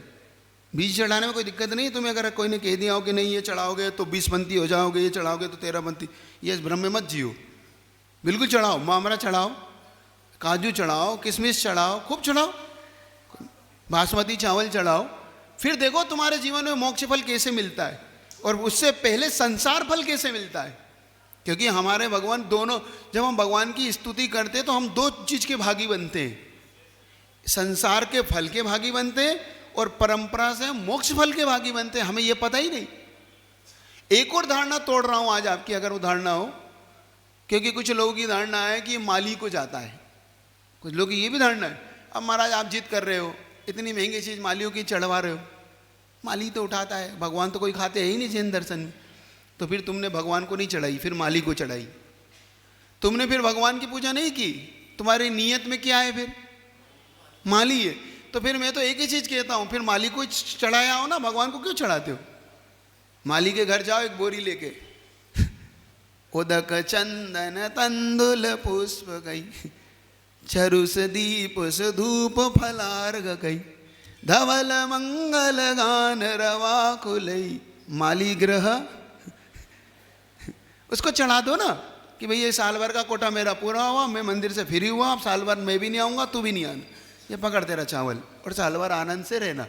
बीज चढ़ाने में कोई दिक्कत नहीं है तुम्हें। अगर कोई ने कह दिया हो कि नहीं ये चढ़ाओगे तो 20पंथी हो जाओगे, ये चढ़ाओगे तो 13पंथी, ये भ्रम में मत जियो, बिल्कुल चढ़ाओ, मामरा चढ़ाओ, काजू चढ़ाओ, किशमिश चढ़ाओ, खूब चढ़ाओ, बासमती चावल चढ़ाओ, फिर देखो तुम्हारे जीवन में मोक्ष फल कैसे मिलता है, और उससे पहले संसार फल कैसे मिलता है। क्योंकि हमारे भगवान दोनों, जब हम भगवान की स्तुति करते हैं तो हम 2 चीज के भागी बनते हैं, संसार के फल के भागी बनते हैं और परंपरा से मोक्ष फल के भागी बनते हैं, हमें यह पता ही नहीं। एक और धारणा तोड़ रहा हूं आज आपकी, अगर वो धारणा हो, क्योंकि कुछ लोगों की धारणा है कि माली को जाता है, कुछ लोग की ये भी धारणा है, अब महाराज आप जिद कर रहे हो, इतनी महंगी चीज़ मालियों की चढ़वा रहे हो, माली तो उठाता है, भगवान तो कोई खाते है ही नहीं जैन दर्शन में, तो फिर तुमने भगवान को नहीं चढ़ाई, फिर माली को चढ़ाई। तुमने फिर भगवान की पूजा नहीं की, तुम्हारी नीयत में क्या है, फिर माली है। तो फिर मैं तो एक ही चीज़ कहता हूँ, फिर माली को चढ़ाया हो ना, भगवान को क्यों चढ़ाते हो? माली के घर जाओ एक बोरी लेके, उदक चंदन तंदुल पुष्प गई, चरुस दीप धूप फलार्घ गई, धवल मंगल गान रवा कुलई, माली ग्रह। उसको चढ़ा दो ना कि भाई ये साल भर का कोटा मेरा पूरा हुआ, मैं मंदिर से फ्री हुआ, अब साल भर मैं भी नहीं आऊँगा, तू भी नहीं आना, ये पकड़ तेरा चावल, और साल भर आनंद से रहना।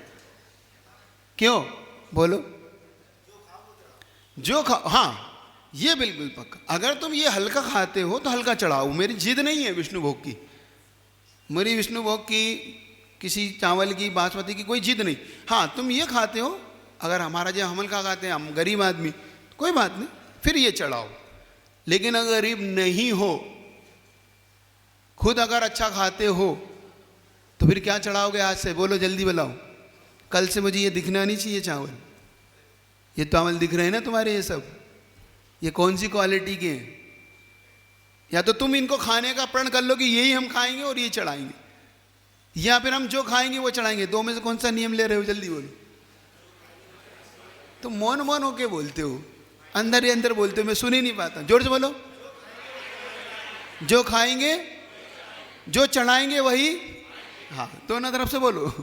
क्यों बोलो? जो खा, हाँ ये बिल्कुल पक्का। अगर तुम ये हल्का खाते हो तो हल्का चढ़ाओ, मेरी जिद नहीं है विष्णु भोग की, मेरी विष्णु भोग की, किसी चावल की, बासमती की कोई जिद नहीं। हाँ तुम ये खाते हो, अगर हमारा जो हमल का खाते हैं हम गरीब आदमी, कोई बात नहीं, फिर ये चढ़ाओ। लेकिन अगर गरीब नहीं हो, खुद अगर अच्छा खाते हो, तो फिर क्या चढ़ाओगे आज से? बोलो जल्दी बताओ, कल से मुझे ये दिखना नहीं चाहिए चावल। ये चावल दिख रहे हैं ना तुम्हारे, ये सब, ये कौन सी क्वालिटी के हैं? या तो तुम इनको खाने का प्रण कर लो कि यही हम खाएंगे और ये चढ़ाएंगे, या फिर हम जो खाएंगे वो चढ़ाएंगे। दो में से कौन सा नियम ले रहे हो? जल्दी बोलो। तो मौन मौन होके बोलते हो, अंदर ही अंदर बोलते हो, मैं सुन ही नहीं पाता। जोर से बोलो। जो खाएंगे, जो चढ़ाएंगे वही, हाँ दोनों तरफ से बोलो।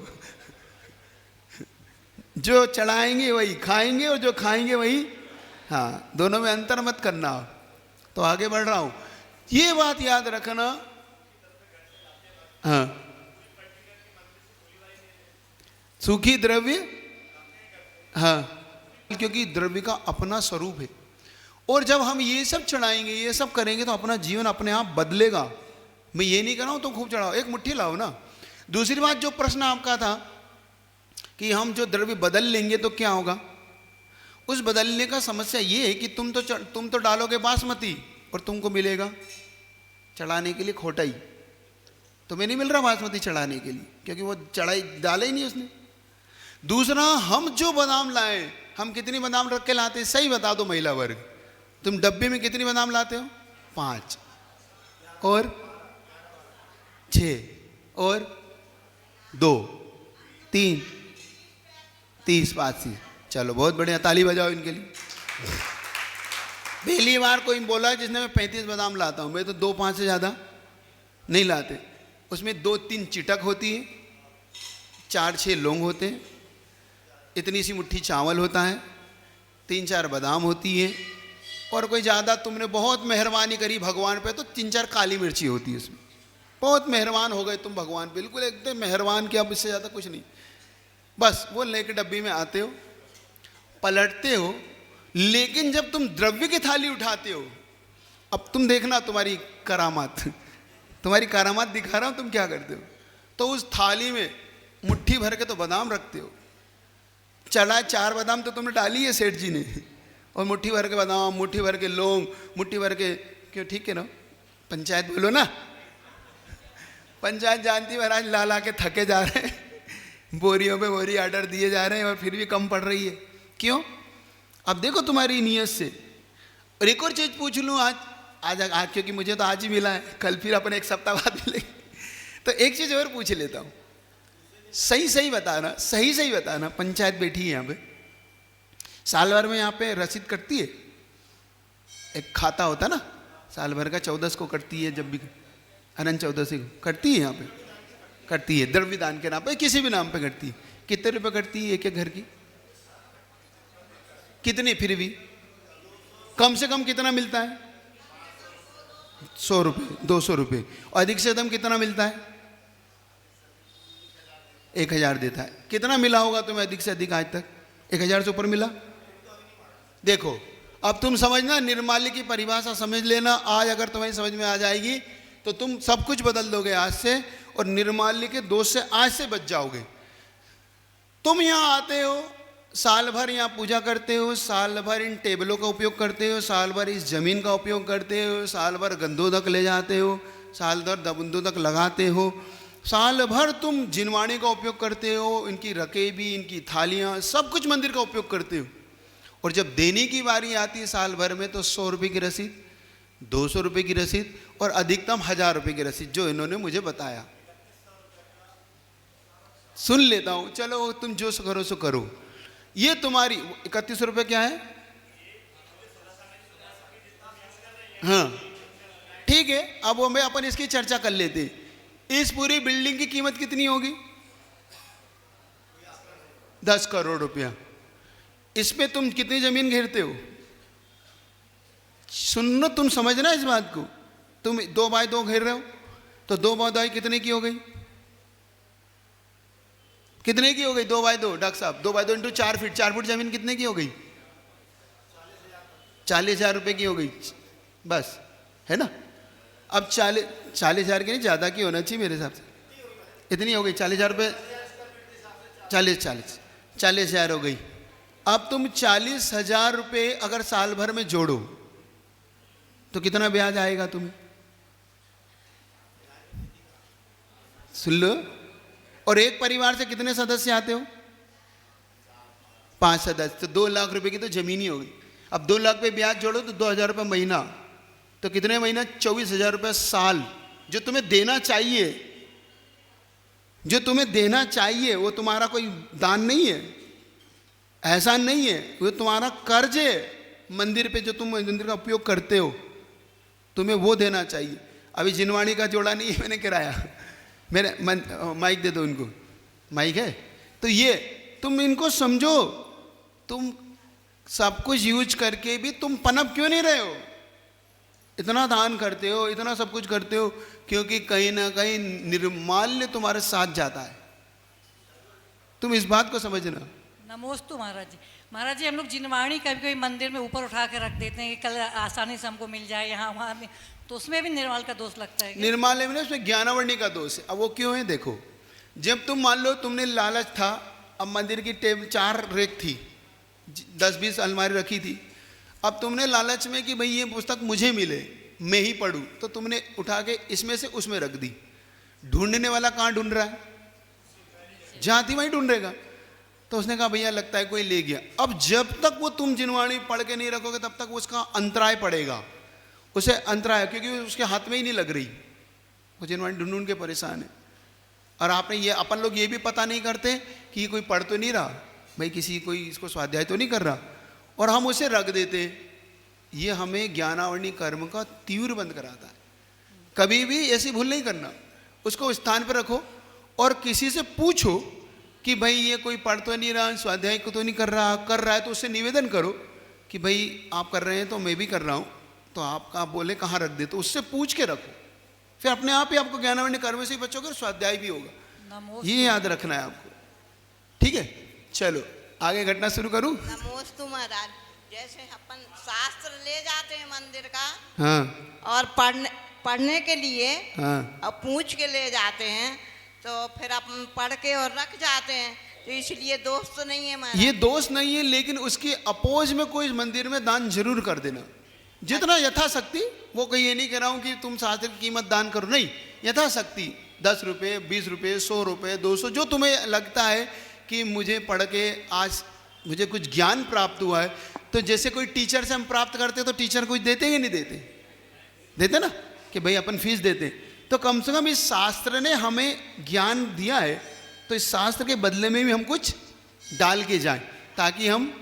जो चढ़ाएंगे वही खाएंगे, और जो खाएंगे वही, हाँ दोनों में अंतर मत करना। तो आगे बढ़ रहा हूं, ये बात याद रखना। हाँ, सूखी द्रव्य, हाँ क्योंकि द्रव्य का अपना स्वरूप है, और जब हम ये सब चढ़ाएंगे, ये सब करेंगे, तो अपना जीवन अपने आप बदलेगा। मैं ये नहीं कर रहा हूं तुम खूब चढ़ाओ, एक मुट्ठी लाओ ना। दूसरी बात, जो प्रश्न आपका था कि हम जो द्रव्य बदल लेंगे तो क्या होगा, उस बदलने का समस्या ये है कि तुम तो डालोगे बासमती, और तुमको मिलेगा चढ़ाने के लिए खोटाई। तुम्हें नहीं मिल रहा बासमती चढ़ाने के लिए, क्योंकि वो चढ़ाई डाला ही नहीं उसने। दूसरा, हम जो बादाम लाए, हम कितनी बादाम रख के लाते हैं? सही बता दो महिला वर्ग, तुम डब्बे में कितनी बादाम लाते हो? 5 और 6 और 2 3 30 85। चलो बहुत बढ़िया, ताली बजाओ इनके लिए। पहली बार कोई बोला जिसने मैं 35 बादाम लाता हूँ। मैं तो 2-5 से ज़्यादा नहीं लाते। उसमें 2-3 चिटक होती है, 4-6 लौंग होते हैं, इतनी सी मुट्ठी चावल होता है, 3-4 बादाम होती है, और कोई ज़्यादा तुमने बहुत मेहरबानी करी भगवान पे तो 3-4 काली मिर्ची होती है उसमें। बहुत मेहरबान हो गए तुम भगवान, बिल्कुल एकदम मेहरबान किया, अब इससे ज़्यादा कुछ नहीं। बस वो लेके डब्बी में आते हो, पलटते हो। लेकिन जब तुम द्रव्य की थाली उठाते हो, अब तुम देखना तुम्हारी करामात, तुम्हारी करामात दिखा रहा हूँ, तुम क्या करते हो। तो उस थाली में मुट्ठी भर के तो बादाम रखते हो, चढ़ा 4 बादाम तो तुमने डाली है सेठ जी ने, और मुट्ठी भर के बादाम, मुट्ठी भर के लौंग, मुट्ठी भर के, क्यों ठीक है ना, पंचायत बोलो ना, पंचायत जानती महाराज, ला ला के थके जा रहे हैं, बोरियों पे बोरी आर्डर दिए जा रहे हैं, और फिर भी कम पड़ रही है। क्यों? अब देखो तुम्हारी नीयत से। और एक और चीज़ पूछ लूँ आज, क्योंकि मुझे तो आज ही मिला है, कल फिर अपन 1 सप्ताह बाद मिलेंगे, तो एक चीज़ और पूछ लेता हूँ। सही बताना, पंचायत बैठी है यहाँ पे, साल भर में यहाँ पे रसीद कटती है, एक खाता होता ना साल भर का, 14 को कटती है, जब भी अनंत 14 को कटती है, यहाँ पे कटती है, द्रव्य दान के नाम पे, किसी भी नाम पे कटती है। कितने रुपए कटती है एक घर की? कितनी? फिर भी कम से कम कितना मिलता है? 100 रुपये, 200 रुपये। और अधिक से अधिक कितना मिलता है? 1000 देता है। कितना मिला होगा तुम्हें अधिक से अधिक आज तक? 1000 से ऊपर मिला? देखो अब तुम समझना, निर्माल्य की परिभाषा समझ लेना। आज अगर तुम्हें समझ में आ जाएगी तो तुम सब कुछ बदल दोगे आज से, और निर्माल्य के दोष से आज से बच जाओगे। तुम यहाँ आते हो, साल भर यहाँ पूजा करते हो, साल भर इन टेबलों का उपयोग करते हो, साल भर इस जमीन का उपयोग करते हो, साल भर गंधोदक ले जाते हो, साल भर दबुंदों तक लगाते हो, साल भर तुम जिनवाणी का उपयोग करते हो, इनकी रकेबी, इनकी थालियाँ, सब कुछ मंदिर का उपयोग करते हो। और जब देने की बारी आती है साल भर में, तो 100 रुपये की रसीद, 200 रुपये की रसीद और अधिकतम 1000 रुपये की रसीद, जो इन्होंने मुझे बताया। सुन लेता हूँ, चलो तुम जो करो सो करो। ये तुम्हारी 3100 रुपये क्या है? हाँ ठीक है, अब वो मैं अपन इसकी चर्चा कर लेते। इस पूरी बिल्डिंग की कीमत कितनी होगी? 10 करोड़ रुपया। इसमें तुम कितनी जमीन घेरते हो? सुनो, तुम समझना इस बात को। तुम 2 बाय 2 घेर रहे हो, तो 2 बाय 2 कितने की हो गई? कितने की हो गई 2 बाय 2? डॉक्टर साहब 2 बाय 2 इंटू 4 फीट, 4 फुट जमीन कितने की हो गई? 40,000 रुपये की हो गई बस, है ना। अब 40,000 की नहीं, ज़्यादा की होना चाहिए मेरे हिसाब से। इतनी हो गई 40,000 रुपये, 40,000 हो गई। अब तुम 40,000 रुपये अगर साल भर में जोड़ो तो कितना ब्याज आएगा तुम्हें? सुन लो। और एक परिवार से कितने सदस्य आते हो? 5 सदस्य, तो 2 लाख रुपए की तो जमीन ही होगी। अब 2 लाख पे ब्याज जोड़ो तो 2,000 रुपये महीना, तो कितने महीना? 24,000 रुपये साल, जो तुम्हें देना चाहिए। जो तुम्हें देना चाहिए वो तुम्हारा कोई दान नहीं है, एहसान नहीं है, वो तुम्हारा कर्ज है। मंदिर पे जो तुम मंदिर का उपयोग करते हो, तुम्हें वो देना चाहिए। अभी जिनवाणी का जोड़ा नहीं है मैंने किराया, मेरे माइक दे दो इनको, माइक है। तो ये तुम इनको समझो, तुम सब कुछ यूज करके भी तुम पनप क्यों नहीं रहे हो? इतना दान करते हो, इतना सब कुछ करते हो, क्योंकि कहीं ना कहीं निर्माल्य तुम्हारे साथ जाता है। तुम इस बात को समझना। नमोस्तु महाराज जी। महाराज जी, हम लोग जिनवाणी कभी कभी मंदिर में ऊपर उठा के रख देते हैं कि कल आसानी से हमको मिल जाए यहाँ वहाँ में, तो उसमें भी निर्माल का दोष लगता है क्या? निर्माल्य में उसमें ज्ञानावर्णी का दोष है। अब वो क्यों है देखो, जब तुम मान लो तुमने लालच था, अब मंदिर की टेबल 4 रेक थी, 10-20 अलमारी रखी थी। अब तुमने लालच में कि भाई ये पुस्तक मुझे मिले, मैं ही पढ़ूं, तो तुमने उठा के इसमें से उसमें रख दी। ढूंढने वाला कहाँ ढूंढ रहा है? जहाँ थी वहीं ढूंढेगा। तो उसने कहा भैया लगता है कोई ले गया। अब जब तक वो तुम जिनवाणी पढ़ के नहीं रखोगे तब तक उसका अंतराय पड़ेगा, उसे अंतराय, क्योंकि उसके हाथ में ही नहीं लग रही, वो जिनवाणी ढूंढ ढूंढ के परेशान है। और आपने ये, अपन लोग ये भी पता नहीं करते कि कोई पढ़ तो नहीं रहा, भाई किसी कोई इसको स्वाध्याय तो नहीं कर रहा, और हम उसे रख देते। ये हमें ज्ञानावर्णी कर्म का तीव्र बंद कराता है। कभी भी ऐसी भूल नहीं करना, उसको स्थान पर रखो और किसी से पूछो कि भाई ये कोई पढ़ तो नहीं रहा, स्वाध्याय को तो नहीं कर रहा है तो उससे निवेदन करो कि भाई आप कर रहे हैं तो मैं भी कर रहा हूँ, तो आप बोले कहाँ रख दे, तो उससे पूछ के रखो, फिर अपने आप ही आपको ज्ञानावर्णी कर्म से ही बचोगे, स्वाध्याय भी होगा। ये याद रखना है आपको, ठीक है। चलो आगे घटना शुरू करूं। नमोस्तु महाराज। जैसे अपन शास्त्र ले जाते हैं मंदिर का, हाँ, और पढ़ने के लिए, हाँ, अब पूछ के ले जाते हैं, तो फिर अपन पढ़ के और रख जाते हैं, तो इसलिए दोष तो नहीं है महाराज। ये दोष नहीं है, लेकिन उसके अपोज में कोई मंदिर में दान जरूर कर देना, जितना यथाशक्ति। वो कहीं ये नहीं कह रहा हूं कि तुम शास्त्र की कीमत दान करो, नहीं, यथाशक्ति 10 रुपये, 20 रुपये, 100 रुपये, 200, जो तुम्हें लगता है कि मुझे पढ़ के आज मुझे कुछ ज्ञान प्राप्त हुआ है। तो जैसे कोई टीचर से हम प्राप्त करते तो टीचर कुछ देते या नहीं देते? देते ना, कि भाई अपन फीस देते। तो कम से कम इस शास्त्र ने हमें ज्ञान दिया है, तो इस शास्त्र के बदले में भी हम कुछ डाल के जाएं, ताकि हम,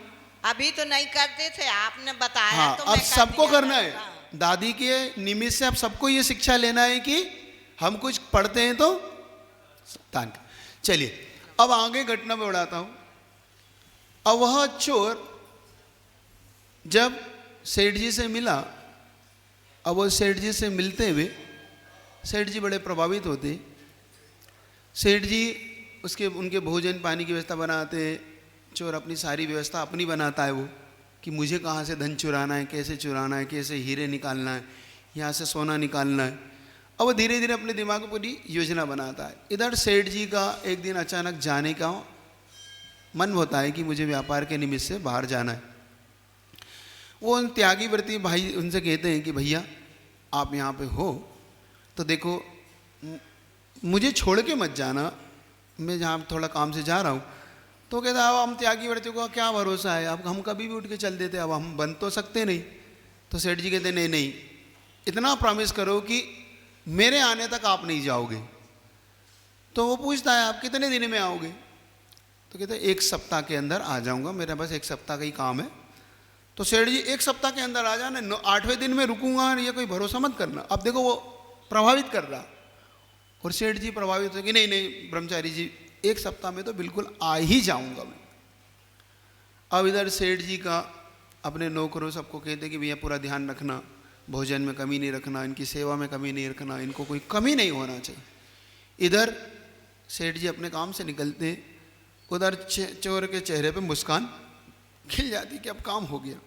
अभी तो नहीं करते थे, आपने बताया। हाँ, तो अब मैं कर सबको दिया करना है। दादी के निमित्त से अब सबको ये शिक्षा लेना है कि हम कुछ पढ़ते हैं तो दान। चलिए अब आगे घटना में बढ़ाता हूं। अब वह चोर जब सेठ जी से मिला, अब वो सेठ जी से मिलते हुए सेठ जी बड़े प्रभावित होते। सेठ जी उनके भोजन पानी की व्यवस्था बनाते। चोर अपनी सारी व्यवस्था अपनी बनाता है, वो कि मुझे कहाँ से धन चुराना है, कैसे चुराना है, कैसे हीरे निकालना है, यहाँ से सोना निकालना है। अब वो धीरे धीरे अपने दिमाग में पूरी योजना बनाता है। इधर सेठ जी का एक दिन अचानक जाने का मन होता है कि मुझे व्यापार के निमित्त से बाहर जाना है। वो उन त्यागी व्रती भाई उनसे कहते हैं कि भैया आप यहाँ पे हो तो देखो मुझे छोड़ के मत जाना, मैं जहाँ थोड़ा काम से जा रहा हूँ। तो कहता अब हम त्यागी व्रतियों का क्या भरोसा है, अब हम कभी भी उठ के चल देते, अब हम बन तो सकते नहीं। तो सेठ जी कहते नहीं नहीं, इतना प्रॉमिस करो कि मेरे आने तक आप नहीं जाओगे। तो वो पूछता है आप कितने दिन में आओगे? तो कहते एक सप्ताह के अंदर आ जाऊंगा, मेरा बस एक सप्ताह का ही काम है। तो सेठ जी एक सप्ताह के अंदर आ जाना, 8वें दिन में रुकूंगा, ये कोई भरोसा मत करना। अब देखो वो प्रभावित कर रहा, और सेठ जी प्रभावित हो कि नहीं नहीं ब्रह्मचारी जी, एक सप्ताह में तो बिल्कुल आ ही जाऊंगा मैं। अब इधर सेठ जी का अपने नौकरों सबको कहते कि भैया पूरा ध्यान रखना, भोजन में कमी नहीं रखना, इनकी सेवा में कमी नहीं रखना, इनको कोई कमी नहीं होना चाहिए। इधर सेठ जी अपने काम से निकलते, उधर चोर के चेहरे पे मुस्कान खिल जाती कि अब काम हो गया।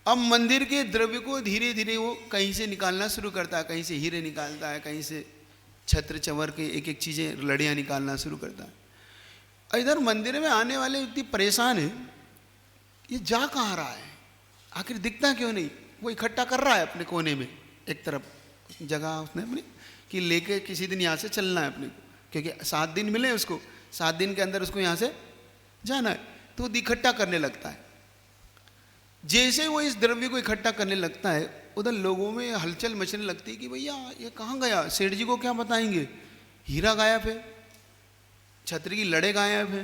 अब मंदिर के द्रव्य को धीरे धीरे वो कहीं से निकालना शुरू करता है, कहीं से हीरे निकालता है, कहीं से छत्र चंवर के एक एक चीज़ें लड़ियाँ निकालना शुरू करता है। इधर मंदिर में आने वाले व्यक्ति परेशान है, ये जा कहाँ रहा है, आखिर दिखता क्यों नहीं। वो इकट्ठा कर रहा है अपने कोने में, एक तरफ जगह उसने अपनी कि लेके किसी दिन यहाँ से चलना है अपने को, क्योंकि 7 दिन मिले उसको, 7 दिन के अंदर उसको यहाँ से जाना है। तो वो इकट्ठा करने लगता है। जैसे वो इस द्रव्य को इकट्ठा करने लगता है, उधर लोगों में हलचल मचने लगती है कि भैया ये कहाँ गया, सेठ जी को क्या बताएंगे, हीरा गायब है, छत्र की लड़े गायब है,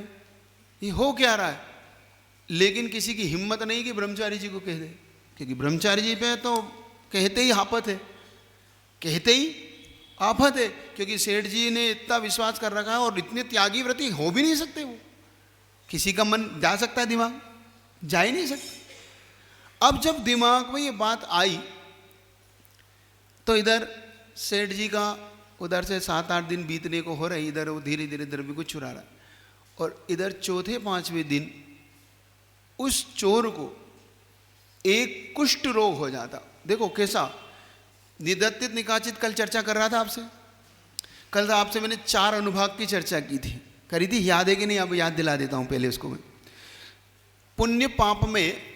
ये हो क्या रहा है। लेकिन किसी की हिम्मत नहीं कि ब्रह्मचारी जी को कह दे, क्योंकि ब्रह्मचारी जी पे तो कहते ही आफत है, कहते ही आफत है, क्योंकि सेठ जी ने इतना विश्वास कर रखा है और इतने त्यागी व्रती हो भी नहीं सकते। वो किसी का मन जा सकता है, दिमाग जा ही नहीं सकता। अब जब दिमाग में ये बात आई तो इधर सेठ जी का उधर से 7-8 दिन बीतने को हो रहे, इधर वो धीरे धीरे द्रव्य को चुरा रहा है। और इधर चौथे 5वें दिन उस चोर को एक कुष्ठ रोग हो जाता। देखो कैसा निदत्तित निकाचित कल चर्चा कर रहा था आपसे, कल आपसे मैंने 4 अनुभाग की चर्चा की थी, करी थी, याद है कि नहीं? अब याद दिला देता हूं पहले उसको मैं। पुण्य पाप में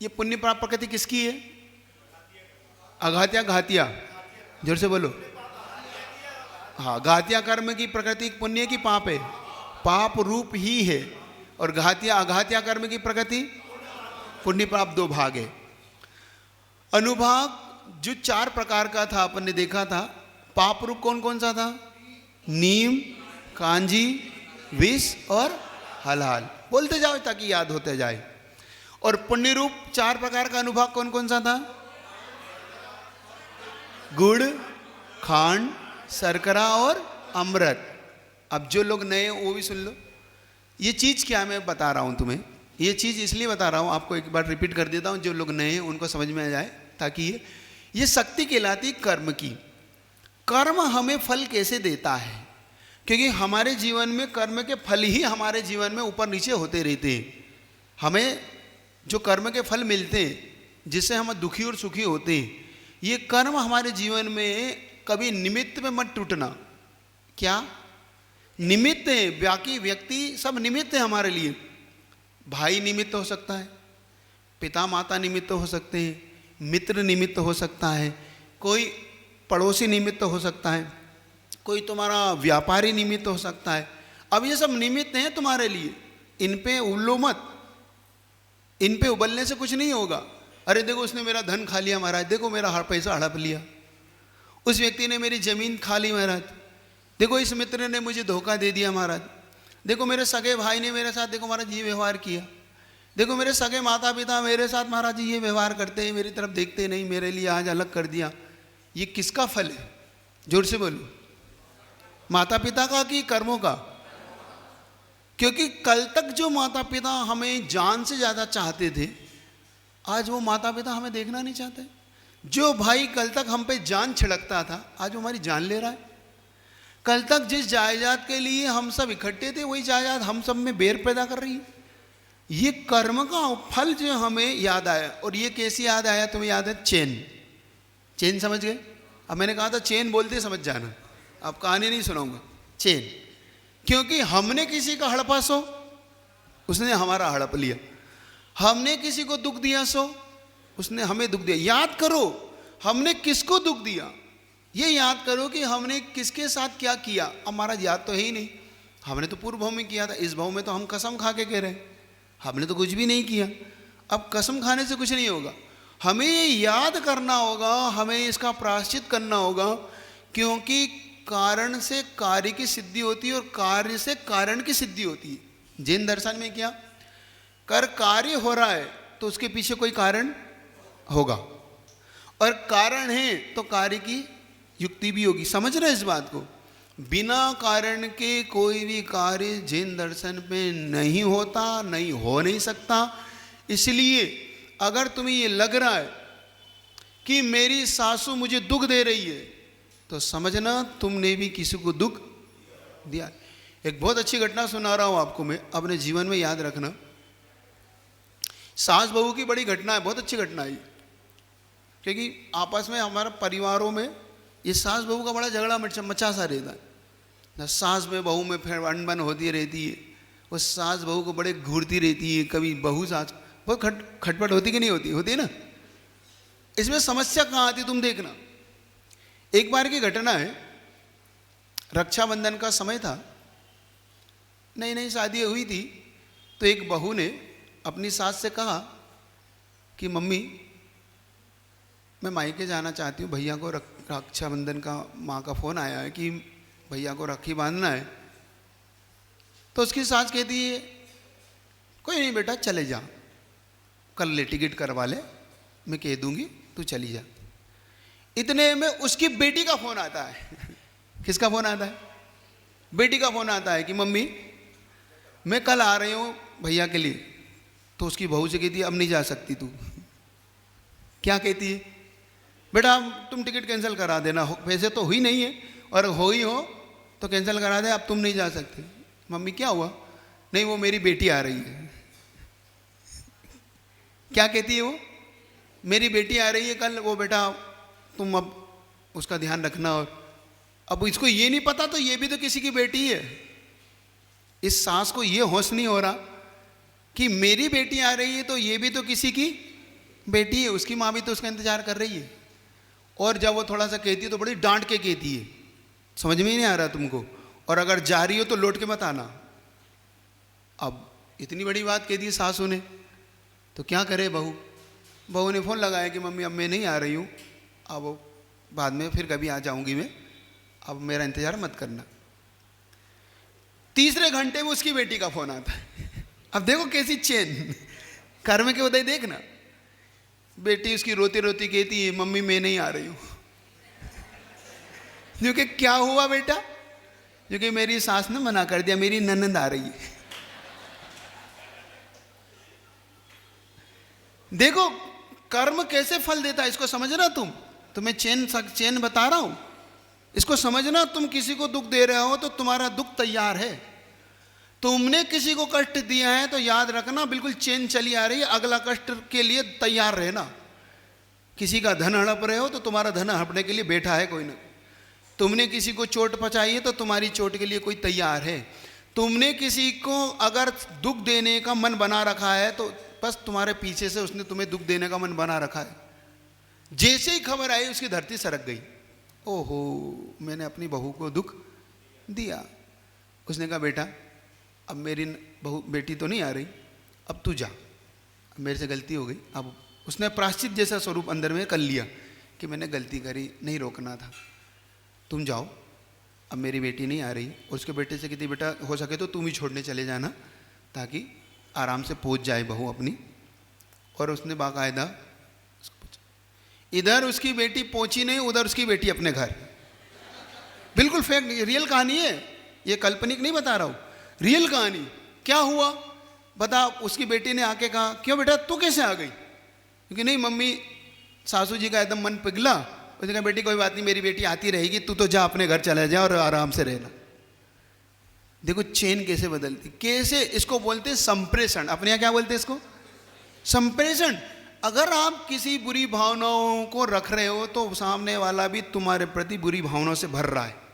ये पुण्य पाप प्रकृति किसकी है? अघात्या घातिया, जोर से बोलो। हाँ, घातिया कर्म की प्रकृति पुण्य की पाप है, पाप रूप ही है। और घातिया अघात्या कर्म की प्रकृति पुण्य पाप 2 भाग है। अनुभाग जो 4 प्रकार का था अपन ने देखा था। पाप रूप कौन कौन सा था? नीम, कांजी, विष और हलाल। बोलते जाओ ताकि याद होते जाए। और पुण्य रूप 4 प्रकार का अनुभाग कौन कौन सा था? गुड़, खांड, शर्करा और अमृत। अब जो लोग नए वो भी सुन लो, ये चीज़ क्या मैं बता रहा हूँ तुम्हें, ये चीज़ इसलिए बता रहा हूँ, आपको एक बार रिपीट कर देता हूँ, जो लोग नए हैं उनको समझ में आ जाए, ताकि ये शक्ति कहलाती कर्म की। कर्म हमें फल कैसे देता है? क्योंकि हमारे जीवन में कर्म के फल ही हमारे जीवन में ऊपर नीचे होते रहते हैं। हमें जो कर्म के फल मिलते हैं, जिससे हम दुखी और सुखी होते हैं, ये कर्म हमारे जीवन में कभी निमित्त में मत टूटना। क्या निमित्त है? बाकी व्यक्ति सब निमित्त है हमारे लिए। भाई निमित्त हो सकता है, पिता माता निमित्त हो सकते हैं, मित्र निमित्त हो सकता है, कोई पड़ोसी निमित्त हो सकता है, कोई तुम्हारा व्यापारी निमित्त हो सकता है। अब ये सब निमित्त हैं तुम्हारे लिए, इन पे उल्लो मत, इन पे उबलने से कुछ नहीं होगा। अरे देखो उसने मेरा धन खा लिया महाराज, देखो मेरा पैसा हड़प लिया, उस व्यक्ति ने मेरी ज़मीन खा ली महाराज, देखो इस मित्र ने मुझे धोखा दे दिया महाराज, देखो मेरे सगे भाई ने मेरे साथ देखो महाराज ये व्यवहार किया, देखो मेरे सगे माता पिता मेरे साथ महाराज जी ये व्यवहार करते हैं, मेरी तरफ देखते नहीं, मेरे लिए आज अलग कर दिया। ये किसका फल है? जोर से बोलो। माता पिता का कि कर्मों का? क्योंकि कल तक जो माता पिता हमें जान से ज़्यादा चाहते थे, आज वो माता पिता हमें देखना नहीं चाहते। जो भाई कल तक हम पे जान छिड़कता था, आज वो हमारी जान ले रहा है। कल तक जिस जायदाद के लिए हम सब इकट्ठे थे, वही जायदाद हम सब में बेर पैदा कर रही है। ये कर्म का फल जो हमें याद आया। और ये कैसे याद आया? तुम्हें याद है? चेन। चेन समझ गए? अब मैंने कहा था चेन बोलते समझ जाना, अब कहानी नहीं सुनाऊंगा। चेन, क्योंकि हमने किसी का हड़पा सो उसने हमारा हड़प लिया, हमने किसी को दुख दिया सो उसने हमें दुख दिया। याद करो हमने किसको दुख दिया, ये याद करो कि हमने किसके साथ क्या किया। अब महाराज याद तो है ही नहीं, हमने तो पूर्व भाव में किया था, इस भाव में तो हम कसम खा के कह रहे हैं, हमने तो कुछ भी नहीं किया। अब कसम खाने से कुछ नहीं होगा, हमें ये याद करना होगा, हमें इसका प्रायश्चित करना होगा, क्योंकि कारण से कार्य की सिद्धि होती है और कार्य से कारण की सिद्धि होती है। जैन दर्शन में क्या, कर कार्य हो रहा है तो उसके पीछे कोई कारण होगा, और कारण है तो कार्य की युक्ति भी होगी। समझ रहे इस बात को? बिना कारण के कोई भी कार्य जैन दर्शन में नहीं होता, नहीं हो नहीं सकता। इसलिए अगर तुम्हें ये लग रहा है कि मेरी सासू मुझे दुख दे रही है, तो समझना तुमने भी किसी को दुख दिया। एक बहुत अच्छी घटना सुना रहा हूं आपको मैं, अपने जीवन में याद रखना। सास बहू की बड़ी घटना है, बहुत अच्छी घटना है, क्योंकि आपस में हमारे परिवारों में ये सास बहू का बड़ा झगड़ा मचा सा रहता है ना। सास में बहू में फिर अनबन होती रहती है, वो सास बहू को बड़े घूरती रहती है, कभी बहू सास बहुत खटपट होती कि नहीं होती, होती है ना। इसमें समस्या कहाँ आती तुम देखना। एक बार की घटना है, रक्षाबंधन का समय था, नई नई शादी हुई थी, तो एक बहू ने अपनी सास से कहा कि मम्मी मैं मायके जाना चाहती हूँ, भैया को रक्षाबंधन का माँ का फ़ोन आया है कि भैया को राखी बांधना है। तो उसकी सास कहती है कोई नहीं बेटा चले जा, कर ले टिकट करवा ले, मैं कह दूंगी तू चली जा। इतने में उसकी बेटी का फ़ोन आता है। किसका फ़ोन आता है? बेटी का फ़ोन आता है कि मम्मी मैं कल आ रही हूँ भैया के लिए। तो उसकी बहू से कहती है अब नहीं जा सकती तू। क्या कहती है? बेटा तुम टिकट कैंसिल करा देना, वैसे तो हुई नहीं है, और हो ही हो तो कैंसिल करा दे, अब तुम नहीं जा सकते। मम्मी क्या हुआ? नहीं वो मेरी बेटी आ रही है। क्या कहती है वो? मेरी बेटी आ रही है कल, वो बेटा तुम अब उसका ध्यान रखना। और अब इसको ये नहीं पता तो ये भी तो किसी की बेटी है। इस सास को ये होश नहीं हो रहा कि मेरी बेटी आ रही है तो ये भी तो किसी की बेटी है, उसकी माँ भी तो उसका इंतजार कर रही है। और जब वो थोड़ा सा कहती है तो बड़ी डांट के कहती है, समझ में ही नहीं आ रहा तुमको, और अगर जा रही हो तो लौट के मत आना। अब इतनी बड़ी बात कह दी सासू ने, तो क्या करे बहू? बहू ने फ़ोन लगाया कि मम्मी अब मैं नहीं आ रही हूँ, अब बाद में फिर कभी आ जाऊँगी मैं, अब मेरा इंतज़ार मत करना। तीसरे घंटे में उसकी बेटी का फ़ोन आता है। अब देखो कैसी चेन, कर्म के उदय देखना। बेटी उसकी रोती रोती कहती है मम्मी मैं नहीं आ रही हूँ। क्योंकि क्या हुआ बेटा? क्योंकि मेरी सास ने मना कर दिया, मेरी ननद आ रही है। देखो कर्म कैसे फल देता है, इसको समझना। तुम्हें चेन बता रहा हूं, इसको समझना। तुम किसी को दुख दे रहे हो तो तुम्हारा दुख तैयार है। तुमने किसी को कष्ट दिया है तो याद रखना बिल्कुल चेन चली आ रही है, अगला कष्ट के लिए तैयार रहना। किसी का धन हड़प रहे हो तो तुम्हारा धन हड़पने के लिए बैठा है कोई ना। तुमने किसी को चोट पहुंचाई है तो तुम्हारी चोट के लिए कोई तैयार है। तुमने किसी को अगर दुख देने का मन बना रखा है तो बस तुम्हारे पीछे से उसने तुम्हें दुख देने का मन बना रखा है। जैसे ही खबर आई उसकी धरती सरक गई। ओहो मैंने अपनी बहू को दुख दिया। उसने कहा बेटा अब मेरी बेटी तो नहीं आ रही, अब तू जा, अब मेरे से गलती हो गई। अब उसने प्रायश्चित जैसा स्वरूप अंदर में कर लिया कि मैंने गलती करी, नहीं रोकना था, तुम जाओ, अब मेरी बेटी नहीं आ रही। उसके बेटे से कहती बेटा हो सके तो तुम ही छोड़ने चले जाना ताकि आराम से पहुंच जाए बहू अपनी। और उसने बाकायदा इधर उसकी बेटी पहुंची नहीं, उधर उसकी बेटी अपने घर। बिल्कुल फैक्ट, रियल कहानी है, ये काल्पनिक नहीं बता रहा हूं, रियल कहानी। क्या हुआ बता? उसकी बेटी ने आके कहा क्यों बेटा तू कैसे आ गई? क्योंकि नहीं मम्मी सासू जी का एकदम मन पिघला। उसने कहा बेटी कोई बात नहीं, मेरी बेटी आती रहेगी, तू तो जा अपने घर चला जा और आराम से रहना। देखो चेन कैसे बदलती, कैसे इसको बोलते हैं संप्रेषण। अपने यहाँ क्या बोलते हैं इसको? संप्रेषण। अगर आप किसी बुरी भावनाओं को रख रहे हो तो सामने वाला भी तुम्हारे प्रति बुरी भावनाओं से भर रहा है।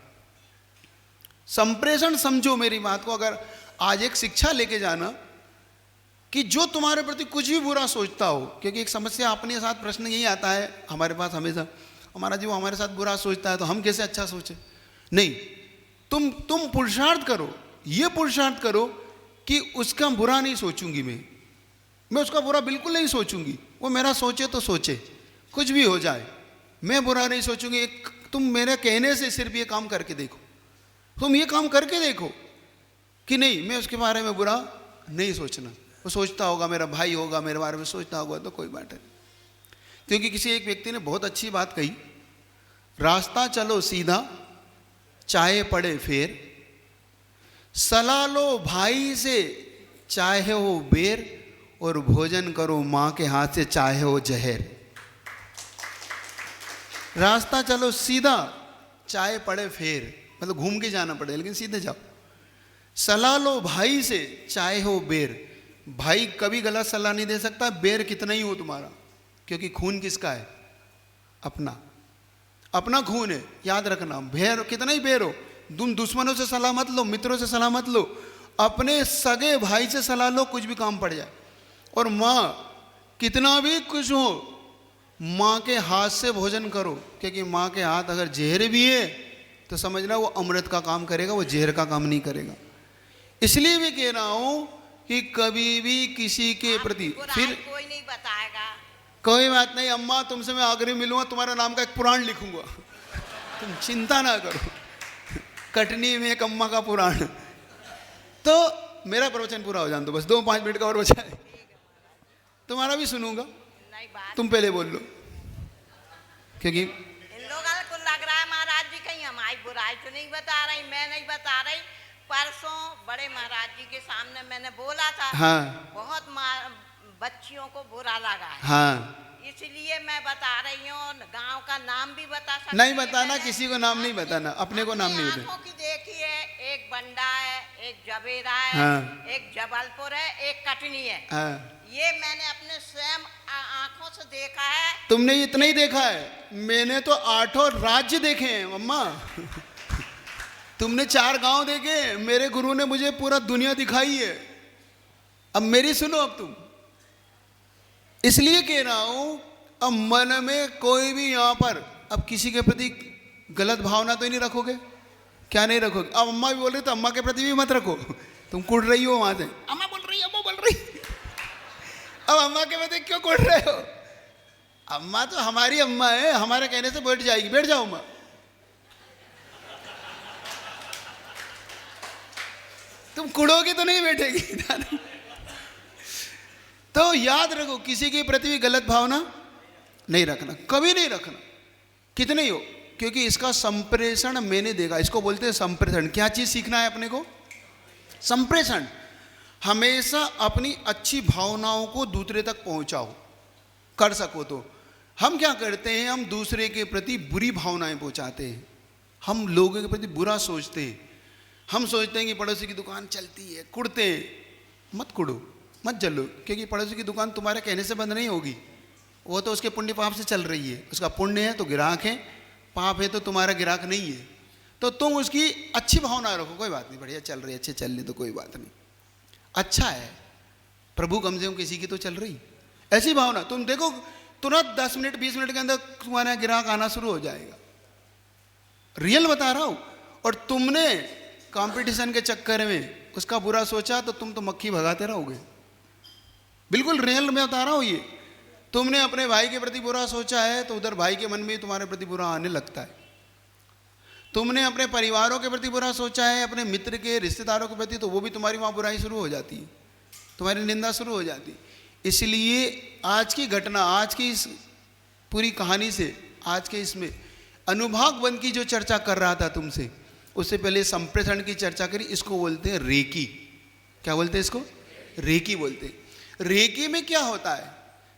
संप्रेषण समझो मेरी बात को। अगर आज एक शिक्षा लेके जाना कि जो तुम्हारे प्रति कुछ भी बुरा सोचता हो, क्योंकि एक समस्या अपने साथ प्रश्न यही आता है हमारे पास हमेशा, हमारा जी वो हमारे साथ बुरा सोचता है तो हम कैसे अच्छा सोचे। नहीं, तुम पुरुषार्थ करो, ये पुरुषार्थ करो कि उसका बुरा नहीं सोचूंगी, मैं उसका बुरा बिल्कुल नहीं सोचूंगी। वो मेरा सोचे तो सोचे, कुछ भी हो जाए, मैं बुरा नहीं सोचूंगी। तुम मेरे कहने से सिर्फ ये काम करके देखो, तुम ये काम करके देखो कि नहीं मैं उसके बारे में बुरा नहीं सोचना। वो सोचता होगा, मेरा भाई होगा, मेरे बारे में सोचता होगा तो कोई बात नहीं। क्योंकि किसी एक व्यक्ति ने बहुत अच्छी बात कही, रास्ता चलो सीधा चाहे पड़े फेर, सलाह लो भाई से चाहे हो बेर, और भोजन करो माँ के हाथ से चाहे हो जहर। रास्ता चलो सीधा चाहे पड़े फेर, मतलब घूम के जाना पड़े लेकिन सीधे जाओ। सलाह लो भाई से चाहे हो बेर, भाई कभी गलत सलाह नहीं दे सकता, बेर कितना ही हो तुम्हारा, क्योंकि खून किसका है? अपना, अपना खून है, याद रखना। बेर कितना ही बेर हो, तुम दुश्मनों से सलाह मत लो, मित्रों से सलाह मत लो, अपने सगे भाई से सलाह लो, कुछ भी काम पड़ जाए। और माँ कितना भी कुछ हो, माँ के हाथ से भोजन करो, क्योंकि माँ के हाथ अगर जहर भी है तो समझना वो अमृत का काम करेगा, वो जहर का काम नहीं करेगा। इसलिए मैं कह रहा हूं कि कभी भी किसी के प्रति फिर कोई नहीं बताएगा। कोई बात नहीं अम्मा, तुमसे मैं आखिरी मिलूंगा, तुम्हारा नाम का एक पुराण लिखूंगा, तुम चिंता ना करो। कटनी में एक अम्मा का पुराण। तो मेरा प्रवचन पूरा हो जाने दो, बस 2-5 मिनट का और बचा है, तुम्हारा भी सुनूंगा, तुम पहले बोल लो। क्योंकि इन लोगों को लग रहा है महाराज जी कहीं हमारी बुराई तो नहीं बता रही, मैं नहीं बता रही। परसों बड़े महाराज जी के सामने मैंने बोला था, हाँ, बहुत बच्चियों को बुरा लगा है, हाँ, इसलिए मैं बता रही हूँ। गांव का नाम भी बता सकती नहीं बताना, किसी को नाम नहीं बताना, अपने को नाम नहीं बताना। आंखों की देखी है, एक बंडा है, एक जबेरा है, हाँ, एक जबलपुर है, एक कटनी है। हाँ, ये मैंने अपने स्वयं आंखों से देखा है। तुमने इतना ही देखा है, मैंने तो 8 राज्य देखे हैं अम्मा। तुमने 4 गांव देखे, मेरे गुरु ने मुझे पूरा दुनिया दिखाई है। अब मेरी सुनो, अब तुम, इसलिए कह रहा हूं, अब मन में कोई भी यहां पर अब किसी के प्रति गलत भावना तो नहीं रखोगे? क्या नहीं रखोगे? अब अम्मा भी बोल रही तो अम्मा के प्रति भी मत रखो। तुम कुड़ रही हो वहां से, अम्मा बोल रही, अम्मा बोल रही। अब अम्मा के प्रति क्यों कुड़ रहे हो? अम्मा तो हमारी अम्मा है, हमारे कहने से बैठ जाएगी, बैठ जाओ अम्मा। तुम कुड़ोगी तो नहीं बैठेगी। तो याद रखो, किसी के प्रति भी गलत भावना नहीं रखना, कभी नहीं रखना, कितने ही हो। क्योंकि इसका संप्रेषण मैंने देखा, इसको बोलते हैं संप्रेषण। क्या चीज सीखना है अपने को? संप्रेषण। हमेशा अपनी अच्छी भावनाओं को दूसरे तक पहुंचाओ, कर सको तो। हम क्या करते हैं, हम दूसरे के प्रति बुरी भावनाएं पहुंचाते हैं, हम लोगों के प्रति बुरा सोचते हैं। हम सोचते हैं कि पड़ोसी की दुकान चलती है, कुड़ते हैं। मत कुड़ो, मत जलो, क्योंकि पड़ोसी की दुकान तुम्हारे कहने से बंद नहीं होगी, वो तो उसके पुण्य पाप से चल रही है। उसका पुण्य है तो ग्राहक है, पाप है तो तुम्हारा ग्राहक नहीं है। तो तुम उसकी अच्छी भावना रखो, कोई बात नहीं, बढ़िया चल रही है, अच्छे चल रही तो कोई बात नहीं, अच्छा है, प्रभु कम से कम किसी की तो चल रही, ऐसी भावना। तुम देखो तुरंत 10 मिनट 20 मिनट के अंदर तुम्हारा ग्राहक आना शुरू हो जाएगा, रियल बता रहा हूं। और तुमने कंपटीशन के चक्कर में उसका बुरा सोचा तो तुम तो मक्खी भगाते रहोगे। बिल्कुल रियल में बता रहा हूं ये। तुमने अपने भाई के प्रति बुरा सोचा है तो उधर भाई के मन में तुम्हारे प्रति बुरा आने लगता है। तुमने अपने परिवारों के प्रति बुरा सोचा है, अपने मित्र के रिश्तेदारों के प्रति, तो वो भी तुम्हारी वहाँ बुराई शुरू हो जाती है, तुम्हारी निंदा शुरू हो जाती है। इसलिए आज की घटना, आज की इस पूरी कहानी से, आज के इसमें अनुभाग वन की जो चर्चा कर रहा था तुमसे, उससे पहले संप्रेषण की चर्चा करी। इसको बोलते हैं रेकी। क्या बोलते हैं इसको? रेकी बोलते हैं। रेकी में क्या होता है,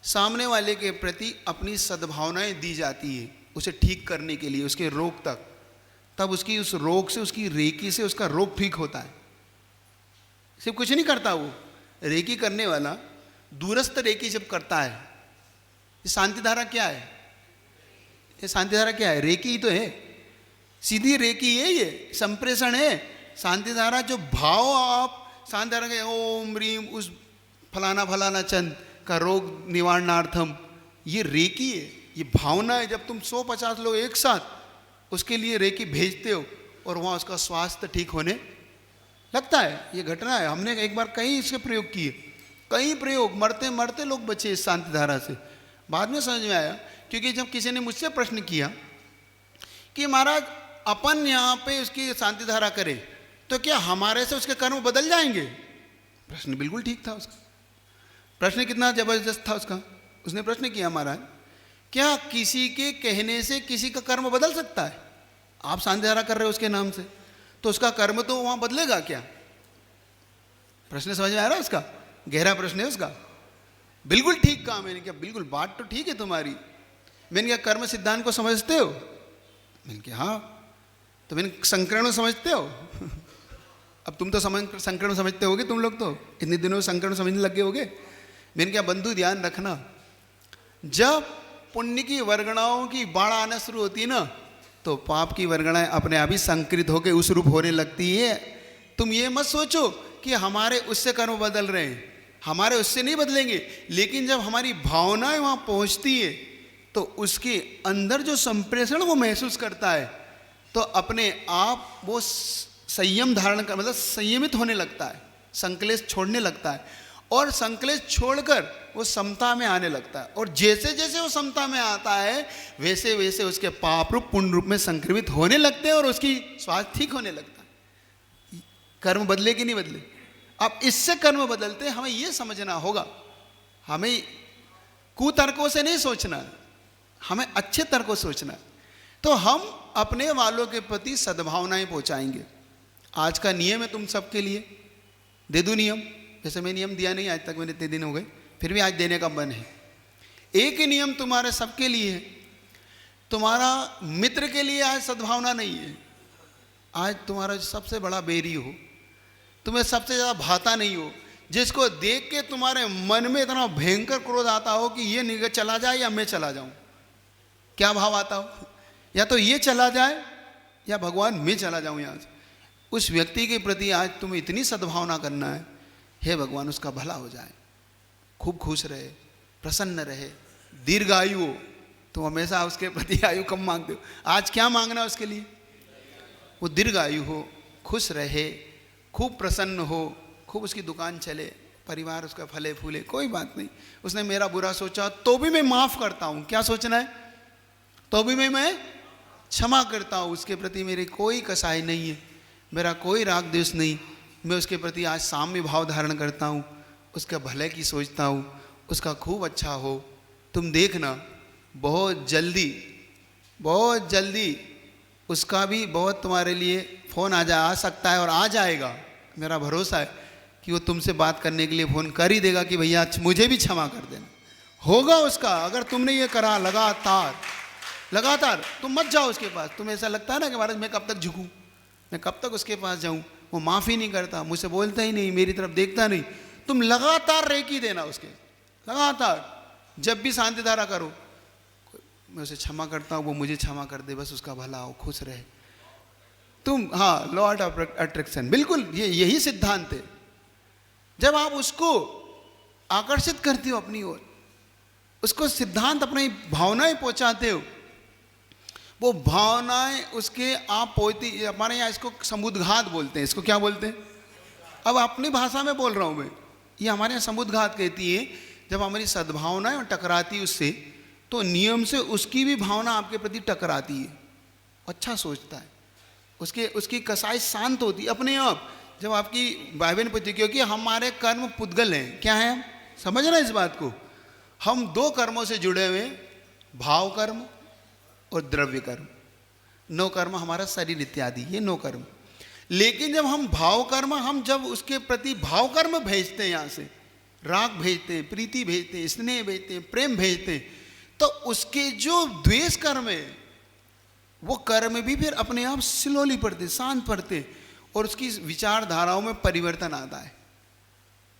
सामने वाले के प्रति अपनी सद्भावनाएं दी जाती है उसे ठीक करने के लिए, उसके रोग तक, तब उसकी उस रोग से, उसकी रेकी से उसका रोग ठीक होता है। सिर्फ कुछ नहीं करता वो रेकी करने वाला, दूरस्थ रेकी जब करता है। ये शांति धारा क्या है? ये शांति धारा क्या है? रेकी ही तो है, सीधी रेकी है, ये संप्रेषण है। शांति धारा जो भाव आप शांति धारा के ओम रीम उस फलाना फलाना चंद का रोग निवारणार्थम, ये रेकी है। ये भावना है, जब तुम 100-50 लोग एक साथ उसके लिए रेकी भेजते हो और वहाँ उसका स्वास्थ्य ठीक होने लगता है। ये घटना है, हमने एक बार कई इसके प्रयोग किए, कई प्रयोग, मरते मरते लोग बचे इस शांति धारा से। बाद में समझ में आया, क्योंकि जब किसी ने मुझसे प्रश्न किया कि महाराज अपन यहाँ पे उसकी शांति धारा करें तो क्या हमारे से उसके कर्म बदल जाएंगे? प्रश्न बिल्कुल ठीक था उसका, प्रश्न कितना जबरदस्त था उसका। उसने प्रश्न किया, महाराज क्या किसी के कहने से किसी का कर्म बदल सकता है? आप शांति धारा कर रहे हो उसके नाम से, तो उसका कर्म तो वहां बदलेगा क्या? प्रश्न समझ में आ रहा है उसका? गहरा प्रश्न है उसका। बिल्कुल ठीक कहा मैंने, क्या बिल्कुल बात तो ठीक है तुम्हारी। मैंने क्या कर्म सिद्धांत को समझते हो? मैंने कहा हाँ। तो मैंने संकरण समझते हो? अब तुम तो संकरण समझते होगे, तुम लोग तो इतने दिनों में संकरण समझने लगे होगे। मैंने क्या बंधु ध्यान रखना, जब पुण्य की वर्गणाओं की बाढ़ आना शुरू होती है ना, तो पाप की वर्गणाएं अपने आप ही संकृत होकर उस रूप होने लगती है। तुम ये मत सोचो कि हमारे उससे कर्म बदल रहे हैं, हमारे उससे नहीं बदलेंगे, लेकिन जब हमारी भावनाएं वहां पहुंचती है तो उसके अंदर जो संप्रेषण वो महसूस करता है, तो अपने आप वो संयम धारण कर, मतलब संयमित होने लगता है, संकलेश छोड़ने लगता है, और संकलेश छोड़कर वो समता में आने लगता है। और जैसे जैसे वो समता में आता है वैसे वैसे उसके पाप रूप पुण्य रूप में संक्रमित होने लगते हैं और उसकी स्वास्थ्य ठीक होने लगता है। कर्म बदले कि नहीं बदले? अब इससे कर्म बदलते हमें ये समझना होगा, हमें कुतर्कों से नहीं सोचना, हमें अच्छे तर्कों से सोचना। तो हम अपने वालों के प्रति सद्भावनाएं पहुंचाएंगे। आज का नियम है तुम सबके लिए, दे दूं नियम। जैसे मैं नियम दिया नहीं आज तक, मैंने इतने दिन हो गए, फिर भी आज देने का मन है। एक ही नियम तुम्हारे सबके लिए है। तुम्हारा मित्र के लिए आज सद्भावना नहीं है। आज तुम्हारा सबसे बड़ा बैरी हो, तुम्हें सबसे ज़्यादा भाता नहीं हो, जिसको देख के तुम्हारे मन में इतना भयंकर क्रोध आता हो कि ये निकल चला जाए या मैं चला जाऊं, क्या भाव आता हो? या तो ये चला जाए या भगवान मैं चला जाऊं यहाँ से। उस व्यक्ति के प्रति आज तुम्हें इतनी सद्भावना करना है, हे भगवान उसका भला हो जाए, खूब खुश रहे, प्रसन्न रहे, दीर्घायु हो। तुम हमेशा उसके प्रति आयु कम मांगते हो, आज क्या मांगना है उसके लिए? वो दीर्घायु हो, खुश रहे, खूब प्रसन्न हो, खूब उसकी दुकान चले, परिवार उसका फले फूले, कोई बात नहीं। उसने मेरा बुरा सोचा तो भी मैं माफ़ करता हूँ। क्या सोचना है? तो भी मैं क्षमा करता हूँ, उसके प्रति मेरी कोई कसाई नहीं है, मेरा कोई राग द्वेष नहीं, मैं उसके प्रति आज साम्य भाव धारण करता हूँ, उसका भले की सोचता हूँ, उसका खूब अच्छा हो। तुम देखना बहुत जल्दी उसका भी बहुत तुम्हारे लिए फ़ोन आ सकता है और आ जाएगा। मेरा भरोसा है कि वो तुमसे बात करने के लिए फ़ोन कर ही देगा कि भैया मुझे भी क्षमा कर देना। होगा उसका, अगर तुमने ये करा लगातार तुम मत जाओ उसके पास। तुम्हें ऐसा लगता है ना कि महाराज मैं कब तक झुकूं, मैं कब तक उसके पास जाऊं, वो माफ़ी नहीं करता, मुझसे बोलता ही नहीं, मेरी तरफ देखता नहीं। तुम लगातार रेकी देना उसके, लगातार। जब भी शांति धारा करो, मैं उसे क्षमा करता हूँ, वो मुझे क्षमा कर दे, बस उसका भला हो, खुश रहे। तुम हाँ, लॉ ऑफ अट्रैक्शन, बिल्कुल यही सिद्धांत है। जब आप उसको आकर्षित करते हो अपनी ओर, उसको सिद्धांत अपनी भावनाएं पहुंचाते हो, वो भावनाएं उसके आप पहुंचती। हमारे यहाँ इसको समुद्घात बोलते हैं। इसको क्या बोलते हैं? अब अपनी भाषा में बोल रहा हूँ मैं, ये हमारे यहाँ समुद्घात कहती है। जब हमारी सद्भावनाएं टकराती उससे, तो नियम से उसकी भी भावना आपके प्रति टकराती है, अच्छा सोचता है, उसकी कसाई शांत होती है अपने आप। जब आपकी भाई बहन पूछती, क्योंकि हमारे कर्म पुद्गल हैं। क्या है? हम समझ रहे हैं इस बात को। हम दो कर्मों से जुड़े हुए, भाव कर्म और द्रव्य कर्म। नो कर्म हमारा शरीर इत्यादि, ये नो कर्म। लेकिन जब हम भाव कर्म, हम जब उसके प्रति भाव कर्म भेजते हैं, यहाँ से राग भेजते हैं, प्रीति भेजते हैं, स्नेह भेजते हैं, प्रेम भेजते हैं, तो उसके जो द्वेष कर्म है, वो कर्म भी फिर अपने आप स्लोली पड़ते, शांत पड़ते, और उसकी विचारधाराओं में परिवर्तन आता है।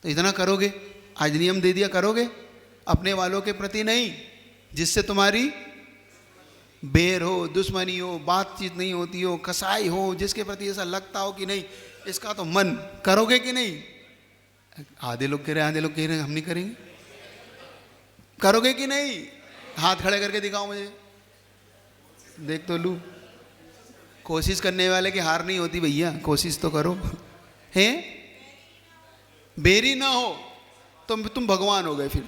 तो इतना करोगे, आज नियम दे दिया, करोगे अपने वालों के प्रति नहीं, जिससे तुम्हारी बेर हो, दुश्मनी हो, बातचीत नहीं होती हो, कसाई हो, जिसके प्रति ऐसा लगता हो कि नहीं इसका तो मन, करोगे कि नहीं? आधे लोग कह रहे हैं, हम नहीं करेंगे। करोगे कि नहीं? हाथ खड़े करके दिखाओ मुझे, देख तो लूँ। कोशिश करने वाले की हार नहीं होती भैया, कोशिश तो करो। हैं बेरी ना हो तो तुम भगवान हो गए फिर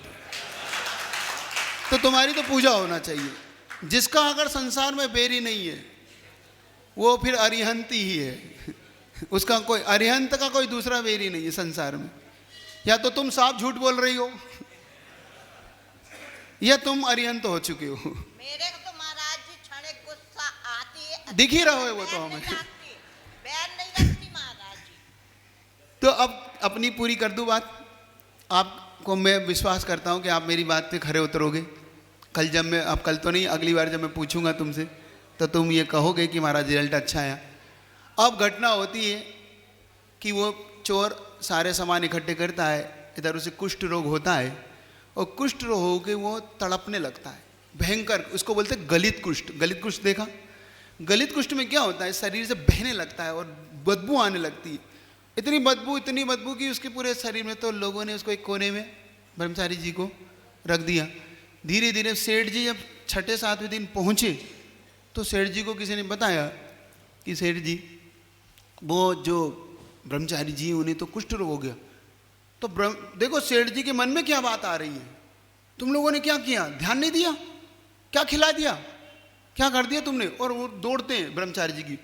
तो तुम्हारी तो पूजा होना चाहिए। जिसका अगर संसार में बेरी नहीं है वो फिर अरिहंत ही है। उसका कोई अरिहंत का कोई दूसरा बेरी नहीं है संसार में। या तो तुम साफ झूठ बोल रही हो या तुम अरिहंत हो चुके हो। मेरे को तो महाराज जी क्षणिक गुस्सा आती है, दिख ही रहा है वो तो हमें। बैर नहीं रखती महाराज जी। तो अब अपनी पूरी कर दूं बात। आपको मैं विश्वास करता हूं कि आप मेरी बात पे खरे उतरोगे। कल जब मैं, अब कल तो नहीं, अगली बार जब मैं पूछूंगा तुमसे तो तुम ये कहोगे कि महाराज रिजल्ट अच्छा आया। अब घटना होती है कि वो चोर सारे सामान इकट्ठे करता है, इधर उसे कुष्ठ रोग होता है और कुष्ठ रोग होकर वो तड़पने लगता है भयंकर। उसको बोलते हैं गलित कुष्ठ। गलित कुष्ठ देखा? गलित कुष्ठ में क्या होता है, शरीर से बहने लगता है और बदबू आने लगती है। इतनी बदबू कि उसके पूरे शरीर में, तो लोगों ने उसको एक कोने में ब्रह्मचारी जी को रख दिया। धीरे धीरे सेठ जी जब 6-7वें दिन पहुँचे तो सेठ जी को किसी ने बताया कि सेठ जी वो जो ब्रह्मचारी जी उन्हें तो कुष्ठ रोग हो गया। तो देखो सेठ जी के मन में क्या बात आ रही है, तुम लोगों ने क्या किया, ध्यान नहीं दिया, क्या खिला दिया, क्या कर दिया तुमने। और वो दौड़ते हैं ब्रह्मचारी जी की,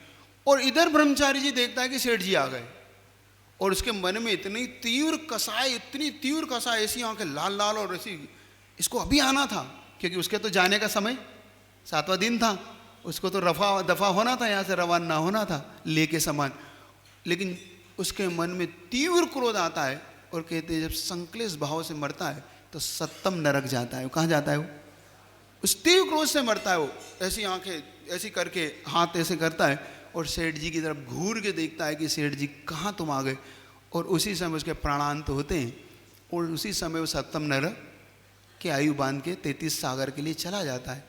और इधर ब्रह्मचारी जी देखता है कि सेठ जी आ गए और उसके मन में इतनी तीव्र कसाय, ऐसी आंखें लाल लाल और ऐसी, इसको अभी आना था क्योंकि उसके तो जाने का समय 7वां दिन था, उसको तो दफा होना था, यहाँ से रवाना होना था लेके सामान। लेकिन उसके मन में तीव्र क्रोध आता है और कहते हैं जब संक्लेश भाव से मरता है तो सप्तम नरक जाता है। वो कहाँ जाता है? वो उस तीव्र क्रोध से मरता है। वो ऐसी आंखें ऐसी करके हाथ ऐसे करता है और सेठ जी की तरफ घूर के देखता है कि सेठ जी कहाँ तुम आ गए। और उसी समय उसके प्राणांत होते हैं और उसी समय वो सप्तम नरक के आयु बांध के 33 सागर के लिए चला जाता है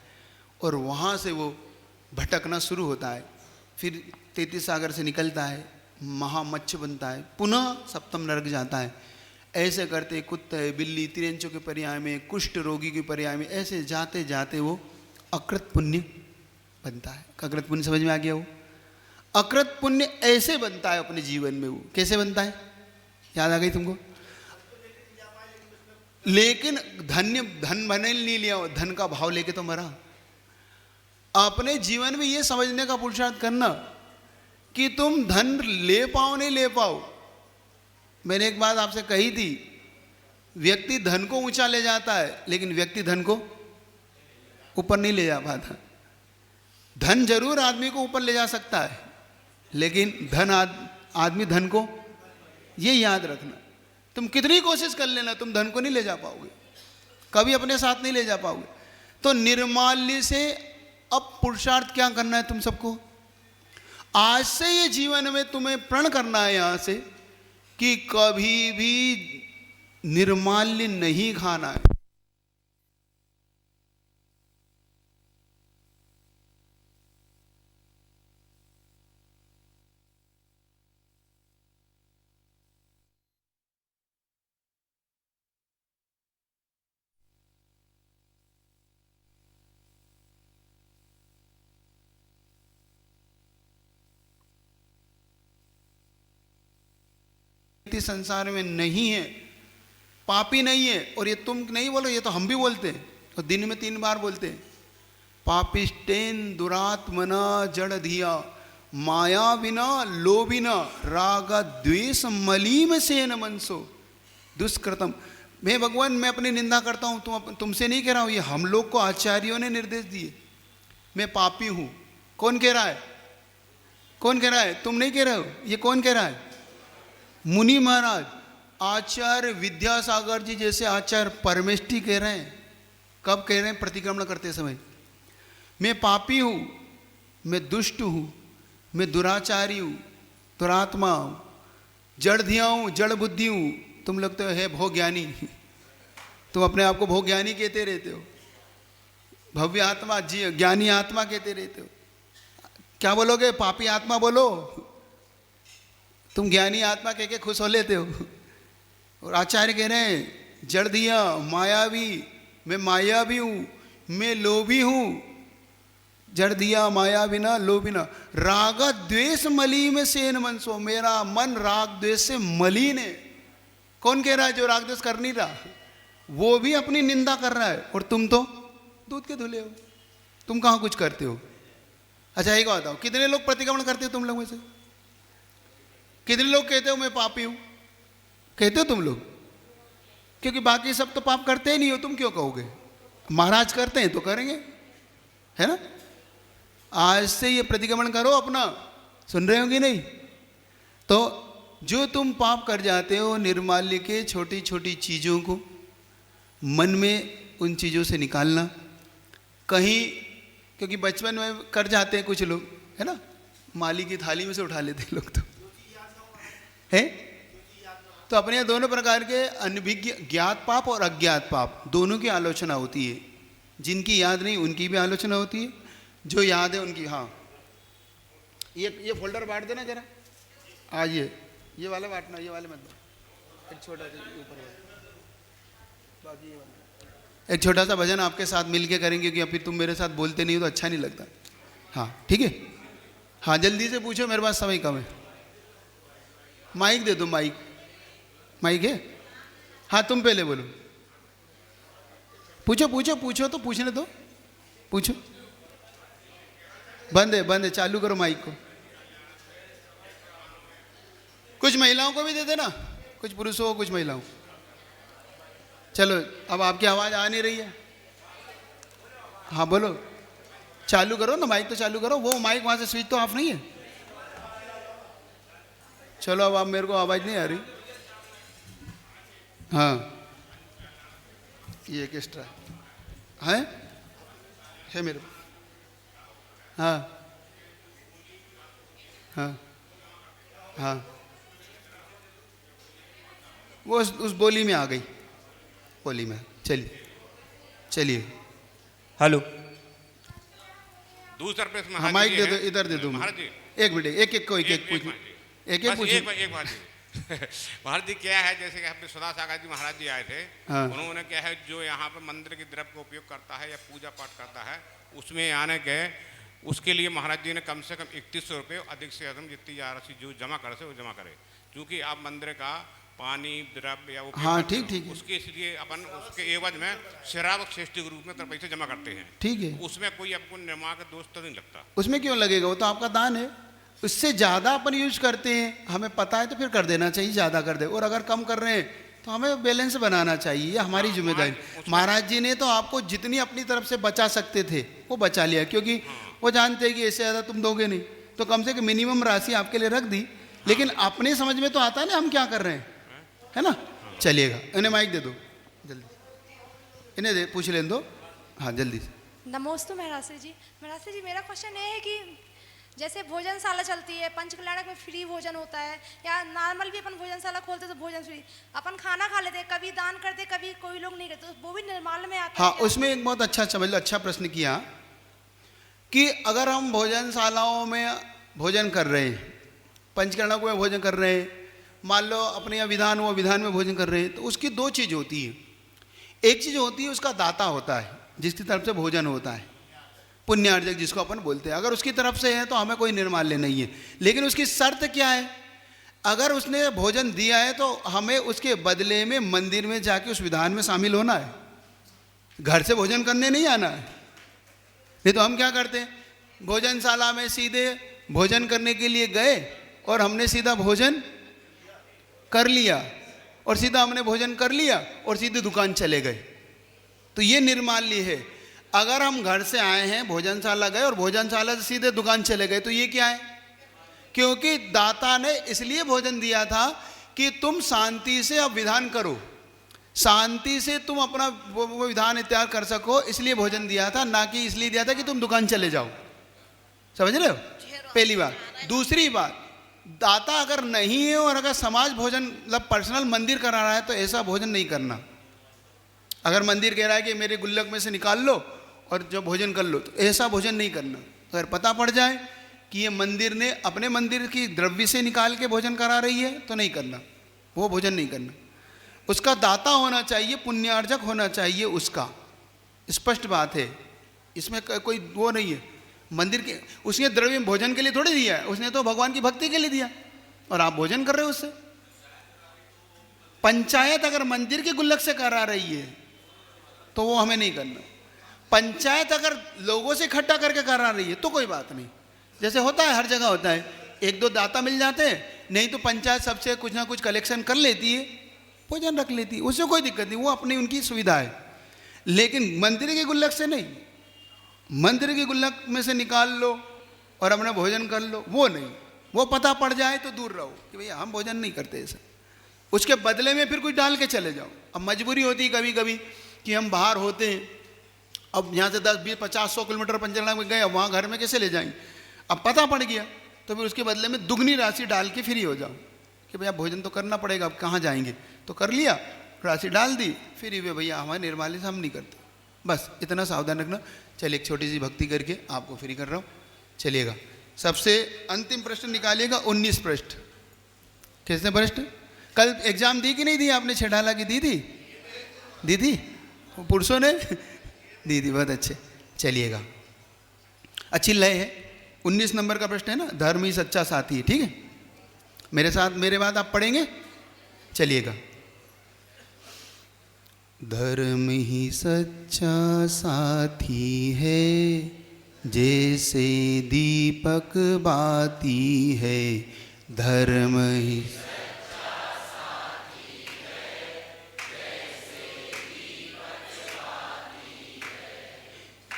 और वहाँ से वो भटकना शुरू होता है। फिर 33 सागर से निकलता है, महामच्छ बनता है, पुनः सप्तम नरक जाता है। ऐसे करते कुत्ते बिल्ली तिरंचों के पर्याय में, कुष्ठ रोगी के पर्याय में, ऐसे जाते जाते वो अकृत पुण्य बनता है। अकृत पुण्य समझ में आ गया? वो अकृत पुण्य ऐसे बनता है अपने जीवन में। वो कैसे बनता है, याद आ गई तुमको? लेकिन धन बने नहीं लिया, धन का भाव लेके तो मरा। अपने जीवन में ये समझने का पुरुषार्थ करना कि तुम धन ले पाओ नहीं ले पाओ। मैंने एक बात आपसे कही थी, व्यक्ति धन को ऊंचा ले जाता है लेकिन व्यक्ति धन को ऊपर नहीं ले जा पाता। धन जरूर आदमी को ऊपर ले जा सकता है लेकिन आदमी धन को, ये याद रखना, तुम कितनी कोशिश कर लेना तुम धन को नहीं ले जा पाओगे, कभी अपने साथ नहीं ले जा पाओगे। तो निर्माल्य से अब पुरुषार्थ क्या करना है तुम सबको? आज से ये जीवन में तुम्हें प्रण करना है यहां से कि कभी भी निर्माल्य नहीं खाना है। संसार में नहीं है, पापी नहीं है। और ये तुम नहीं बोलो, ये तो हम भी बोलते हैं और दिन में 3 बार बोलते हैं। पापिष्टेन दुरात्मना जड़ धिया माया विना लोभिना राग द्वेष मलीम सेन मनसो दुष्कृतम। मैं भगवान, मैं अपनी निंदा करता हूँ, तुमसे नहीं कह रहा हूँ, ये हम लोग को आचार्यों ने निर्देश दिए। मैं पापी हूँ, कौन कह रहा है? कौन कह रहा है? तुम नहीं कह रहे हो, ये कौन कह रहा है? मुनि महाराज, आचार्य विद्यासागर जी जैसे आचार्य परमेष्ठी कह रहे हैं। कब कह रहे हैं? प्रतिक्रमण करते समय। मैं पापी हूँ, मैं दुष्ट हूँ, मैं दुराचारी हूँ, दुरात्मा हूँ, जड़ धिया हूँ, जड़ बुद्धि हूँ। तुम लोग तो है भोग ज्ञानी, तुम अपने आप को भोग ज्ञानी कहते रहते हो, भव्य आत्मा जी ज्ञानी आत्मा कहते रहते हो। क्या बोलोगे? पापी आत्मा बोलो। तुम ज्ञानी आत्मा कह के खुश हो लेते हो। और आचार्य कह रहे हैं जड़ दिया मायावी, मैं माया भी हूँ, मैं लोभी हूं, जड़ दिया माया बिना लोभिना, राग द्वेष मली में सेन मनसो, मेरा मन राग द्वेष से मलिन है। कौन कह रहा है? जो राग द्वेष कर नहीं रहा, वो भी अपनी निंदा कर रहा है, और तुम तो दूध के धुले हो, तुम कहां कुछ करते हो। अच्छा एक बात बताओ, कितने लोग प्रतिक्रमण करते हो तुम लोग में से? कितने लोग कहते हो मैं पापी हूं? कहते हो तुम लोग? क्योंकि बाकी सब तो पाप करते ही नहीं हो, तुम क्यों कहोगे? महाराज करते हैं तो करेंगे, है ना। आज से ये प्रतिक्रमण करो अपना, सुन रहे हो कि नहीं? तो जो तुम पाप कर जाते हो, निर्माल्य के छोटी छोटी चीज़ों को मन में उन चीज़ों से निकालना कहीं, क्योंकि बचपन में कर जाते हैं कुछ लोग, है ना, माली की थाली में से उठा लेते हैं लोग, तो है। तो अपने यहाँ दोनों प्रकार के अनभिज्ञ ज्ञात पाप और अज्ञात पाप दोनों की आलोचना होती है। जिनकी याद नहीं उनकी भी आलोचना होती है, जो याद है उनकी। हाँ, ये फोल्डर बांट देना जरा आज, ये वाला बांटना, ये वाले मत बांट, एक छोटा सा ऊपर वाला, बाकी ये वाला। एक छोटा सा भजन आपके साथ मिलके करेंगे, क्योंकि फिर तुम मेरे साथ बोलते नहीं हो तो अच्छा नहीं लगता। हाँ ठीक है, हाँ जल्दी से पूछो, मेरे पास समय कम है। माइक दे दो, माइक माइक है? हाँ तुम पहले बोलो, पूछो पूछो पूछो, तो पूछने दो, पूछो। बंद है, चालू करो माइक को। कुछ महिलाओं को भी दे देना, कुछ पुरुषों को, कुछ महिलाओं को। चलो अब आपकी आवाज आ नहीं रही है, हाँ बोलो, चालू करो ना माइक, तो चालू करो। वो माइक वहां से स्विच तो ऑफ नहीं है। चलो अब आप, मेरे को आवाज नहीं आ रही। हाँ ये एक एक्स्ट्रा है मेरे को। हाँ हाँ हाँ, वो उस बोली में आ गई, बोली में। चलिए हेलो, दूसरा प्रश्न हाँ माइक दे दो, इधर दे दो महाराज जी। एक मिनट, एक पूछ, एक पूछ। महाराज जी क्या है, जैसे कि अपने सुधा सागर जी महाराज जी आए थे, हाँ। उन्होंने क्या है जो यहाँ पर मंदिर के द्रव्य का उपयोग करता है या पूजा पाठ करता है, उसमें आने के उसके लिए महाराज जी ने कम से कम 3100 रुपये अधिक से अधिक जितनी राशि जो जमा कर से वो जमा करे, क्योंकि आप मंदिर का पानी द्रव्य या उपयोग हाँ करते हो, ठीक है, उसके इसलिए अपन उसके एवज में शराब श्रेष्ठी के रूप में तो पैसे जमा करते हैं। ठीक है, उसमें कोई आपको निर्माण का दोष तो नहीं लगता? उसमें क्यों लगेगा, वो तो आपका दान है। उससे ज़्यादा अपन यूज करते हैं, हमें पता है तो फिर कर देना चाहिए, ज़्यादा कर दे। और अगर कम कर रहे हैं तो हमें बैलेंस बनाना चाहिए, ये हमारी जिम्मेदारी। महाराज जी ने तो आपको जितनी अपनी तरफ से बचा सकते थे वो बचा लिया, क्योंकि वो जानते हैं कि इससे ज़्यादा तुम दोगे नहीं, तो कम से कम मिनिमम राशि आपके लिए रख दी। लेकिन अपने समझ में तो आता है ना हम क्या कर रहे हैं, है ना। चलिएगा, इन्हें माइक दे दो जल्दी, इन्हें दे, पूछ लेने दो, हाँ जल्दी से। नमस्ते महाराज जी। महाराज जी मेरा क्वेश्चन ये है कि जैसे भोजनशाला चलती है, पंचकल्याणक में फ्री भोजन होता है, या नॉर्मल भी अपन भोजनशाला खोलते तो भोजन फ्री, अपन खाना खा लेते, कभी दान करते, कभी कोई लोग नहीं करते, वो भी निर्माल्य में आता हाँ है। उसमें एक बहुत अच्छा समझ लो, अच्छा प्रश्न किया कि अगर हम भोजनशालाओं में भोजन कर रहे हैं, पंचकर्णकों में भोजन कर रहे हैं, मान लो अपने यहाँ विधान हुआ, विधान में भोजन कर रहे हैं, तो उसकी दो चीज़ होती है। एक चीज़ होती है उसका दाता होता है, जिसकी तरफ से भोजन होता है, पुण्यार्जक जिसको अपन बोलते हैं। अगर उसकी तरफ से है तो हमें कोई निर्माल्य नहीं है, लेकिन उसकी शर्त क्या है, अगर उसने भोजन दिया है तो हमें उसके बदले में मंदिर में जाके उस विधान में शामिल होना है, घर से भोजन करने नहीं आना है। नहीं तो हम क्या करते हैं, भोजनशाला में सीधे भोजन करने के लिए गए और हमने सीधा भोजन कर लिया, और सीधा हमने भोजन कर लिया और सीधे दुकान चले गए, तो ये निर्माल्य है। अगर हम घर से आए हैं, भोजनशाला गए और भोजनशाला से सीधे दुकान चले गए, तो ये क्या है, क्योंकि दाता ने इसलिए भोजन दिया था कि तुम शांति से अब विधान करो, शांति से तुम अपना वो विधान इत्याग कर सको, इसलिए भोजन दिया था, ना कि इसलिए दिया था कि तुम दुकान चले जाओ। समझ रहे हो, पहली बात। दूसरी बात, दाता अगर नहीं है और अगर समाज भोजन मतलब पर्सनल मंदिर करा रहा है तो ऐसा भोजन नहीं करना। अगर मंदिर कह रहा है कि मेरे गुल्लक में से निकाल लो और जो भोजन कर लो, तो ऐसा भोजन नहीं करना। अगर पता पड़ जाए कि ये मंदिर ने अपने मंदिर की द्रव्य से निकाल के भोजन करा रही है तो नहीं करना, वो भोजन नहीं करना। उसका दाता होना चाहिए, पुण्यार्जक होना चाहिए उसका, स्पष्ट बात है। इसमें कोई वो नहीं है। मंदिर के उसने द्रव्य भोजन के लिए थोड़ी दिया है, उसने तो भगवान की भक्ति के लिए दिया, और आप भोजन कर रहे हो उससे। पंचायत अगर मंदिर के गुल्लक से करा रही है तो वो हमें नहीं करना। पंचायत अगर लोगों से इकट्ठा करके करा रही है तो कोई बात नहीं, जैसे होता है हर जगह होता है, एक दो दाता मिल जाते हैं, नहीं तो पंचायत सबसे कुछ ना कुछ कलेक्शन कर लेती है, भोजन रख लेती है, उससे कोई दिक्कत नहीं, वो अपनी उनकी सुविधा है। लेकिन मंदिर के गुल्लक से नहीं, मंदिर के गुल्लक में से निकाल लो और अपना भोजन कर लो, वो नहीं। वो पता पड़ जाए तो दूर रहो कि भैया हम भोजन नहीं करते ऐसा। उसके बदले में फिर कुछ डाल के चले जाओ। अब मजबूरी होती है कभी कभी कि हम बाहर होते हैं, अब यहाँ से 10, 20, 50, 100 किलोमीटर पंचनामा में गए, अब वहाँ घर में कैसे ले जाएंगे। अब पता पड़ गया तो फिर उसके बदले में दुगनी राशि डाल के फ्री हो जाओ कि भैया भोजन तो करना पड़ेगा, अब कहाँ जाएंगे, तो कर लिया, राशि डाल दी, फ्री हुए भैया हमारे निर्माल्य से हम नहीं करते। बस इतना सावधान रखना। चलिए एक छोटी सी भक्ति करके आपको फ्री कर रहा हूँ, चलिएगा। सबसे अंतिम प्रश्न निकालिएगा, 19 पृष्ठ। किसने प्रश्न कल एग्जाम दी कि नहीं दी आपने? छेडाला की दी थी? दी थी पुरुषों ने दी थी, बहुत अच्छे। चलिएगा, अच्छी लय है। 19 नंबर का प्रश्न है ना, धर्म ही सच्चा साथी है। ठीक है, मेरे साथ मेरे बाद आप पढ़ेंगे। चलिएगा। धर्म ही सच्चा साथी है, जैसे दीपक बाती है। धर्म ही सच्चा साथी है, जैसे दीपक बाती है।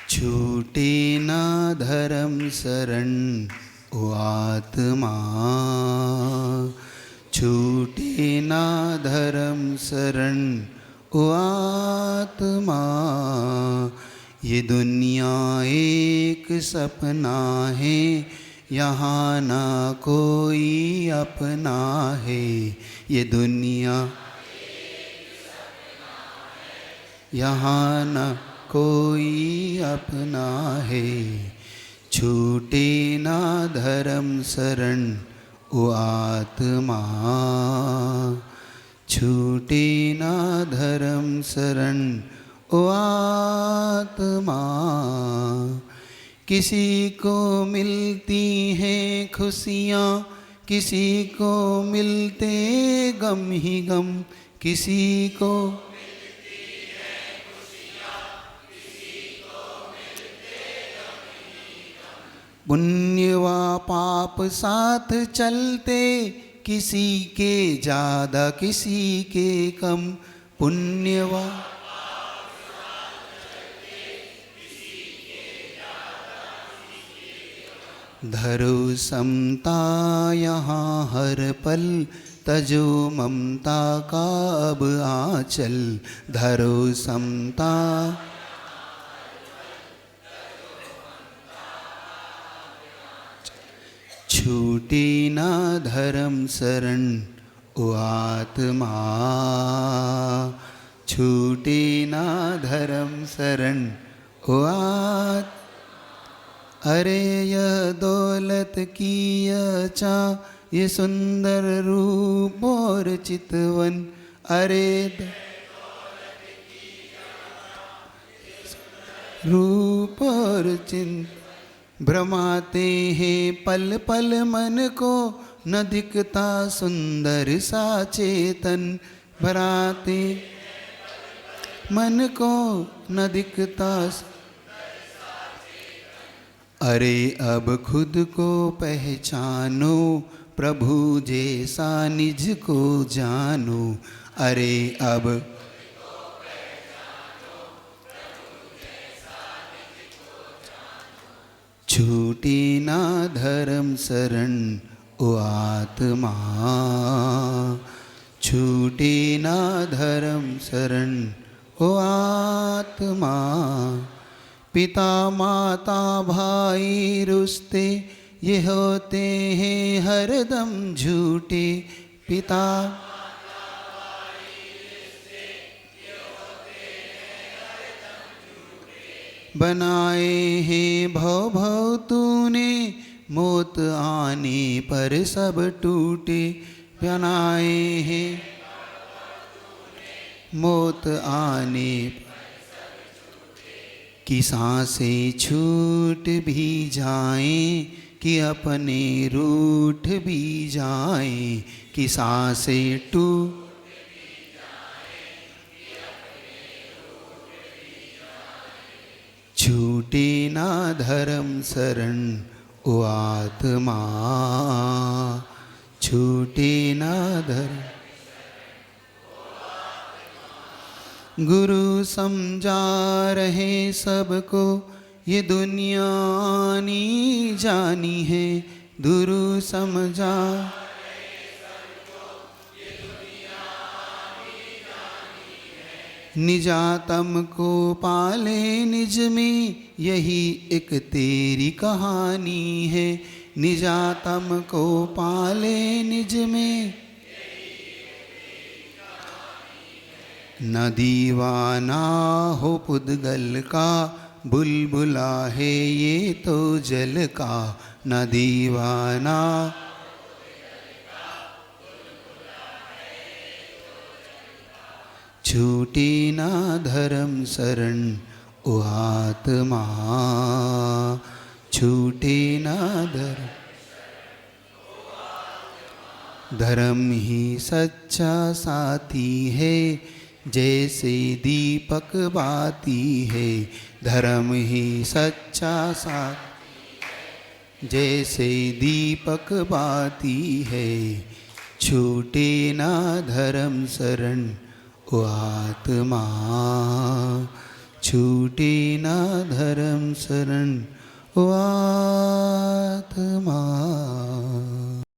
छूटे ना धर्म शरण ओ आत्मा, छूटे ना धर्म शरण ओ आत्मा। ये दुनिया एक सपना है, यहाँ ना कोई अपना है। ये दुनिया एक सपना है, यहाँ ना कोई अपना है। छूटे ना धर्म शरण ओ आत्मा, छूटे ना धर्म शरण ओ आत्मा। किसी को मिलती हैं खुशियाँ, किसी को मिलते गम ही गम। किसी को मिलती हैं खुशियाँ, किसी को मिलते गम ही गम। पुण्य व पाप साथ चलते, किसी के ज़्यादा किसी के कम। पुण्य व पाप साथ चलते, किसी के ज़्यादा किसी के कम। धरो समता यहाँ हर पल, तजो ममता का अब आंचल। धरो समता छूटे ना धर्म शरण ओ आत्मा, छूटे ना धर्म शरण ओ आत्मा। अरे यह दौलत की यह चा, ये सुंदर रूप और चितवन। अरे रूप और चिंत भ्रमाते हैं पल पल मन को, न दिखता सुंदर सा चेतन। भराते मन को न दिखता। अरे अब खुद को पहचानो, प्रभु जैसा निज को जानो। अरे अब छूटे ना धर्म शरण ओ आत्मा, छूटे ना धर्म शरण ओ आत्मा। पिता माता भाई रुसते, ये होते हैं हरदम झूठे। पिता बनाए हैं भव भव तूने, मौत आने पर सब टूटे। बनाए हैं मौत आने पर। कि सांसें छूट भी जाएं, कि अपने रूठ भी जाएं, कि सांसें टूट छूटे ना धर्म शरण ओ आत्मा, छूटे ना धर्म। गुरु समझा रहे सबको ये दुनिया आनी जानी है, गुरु समझा निजातम को पाले निज में, यही एक तेरी कहानी है, निजातम को पाले निज में। न दीवाना हो पुद्गल का, बुलबुला है ये तो जल का, न दीवाना छूटे ना धर्म शरण ओ आत्मा, छूटे ना धर्म। धर्म ही सच्चा साथी है, जैसे दीपक बाती है, धर्म ही सच्चा साथी जैसे दीपक बाती है, छूटे ना धर्म शरण ओ आत्मा, छूटे ना धर्म शरण ओ आत्मा।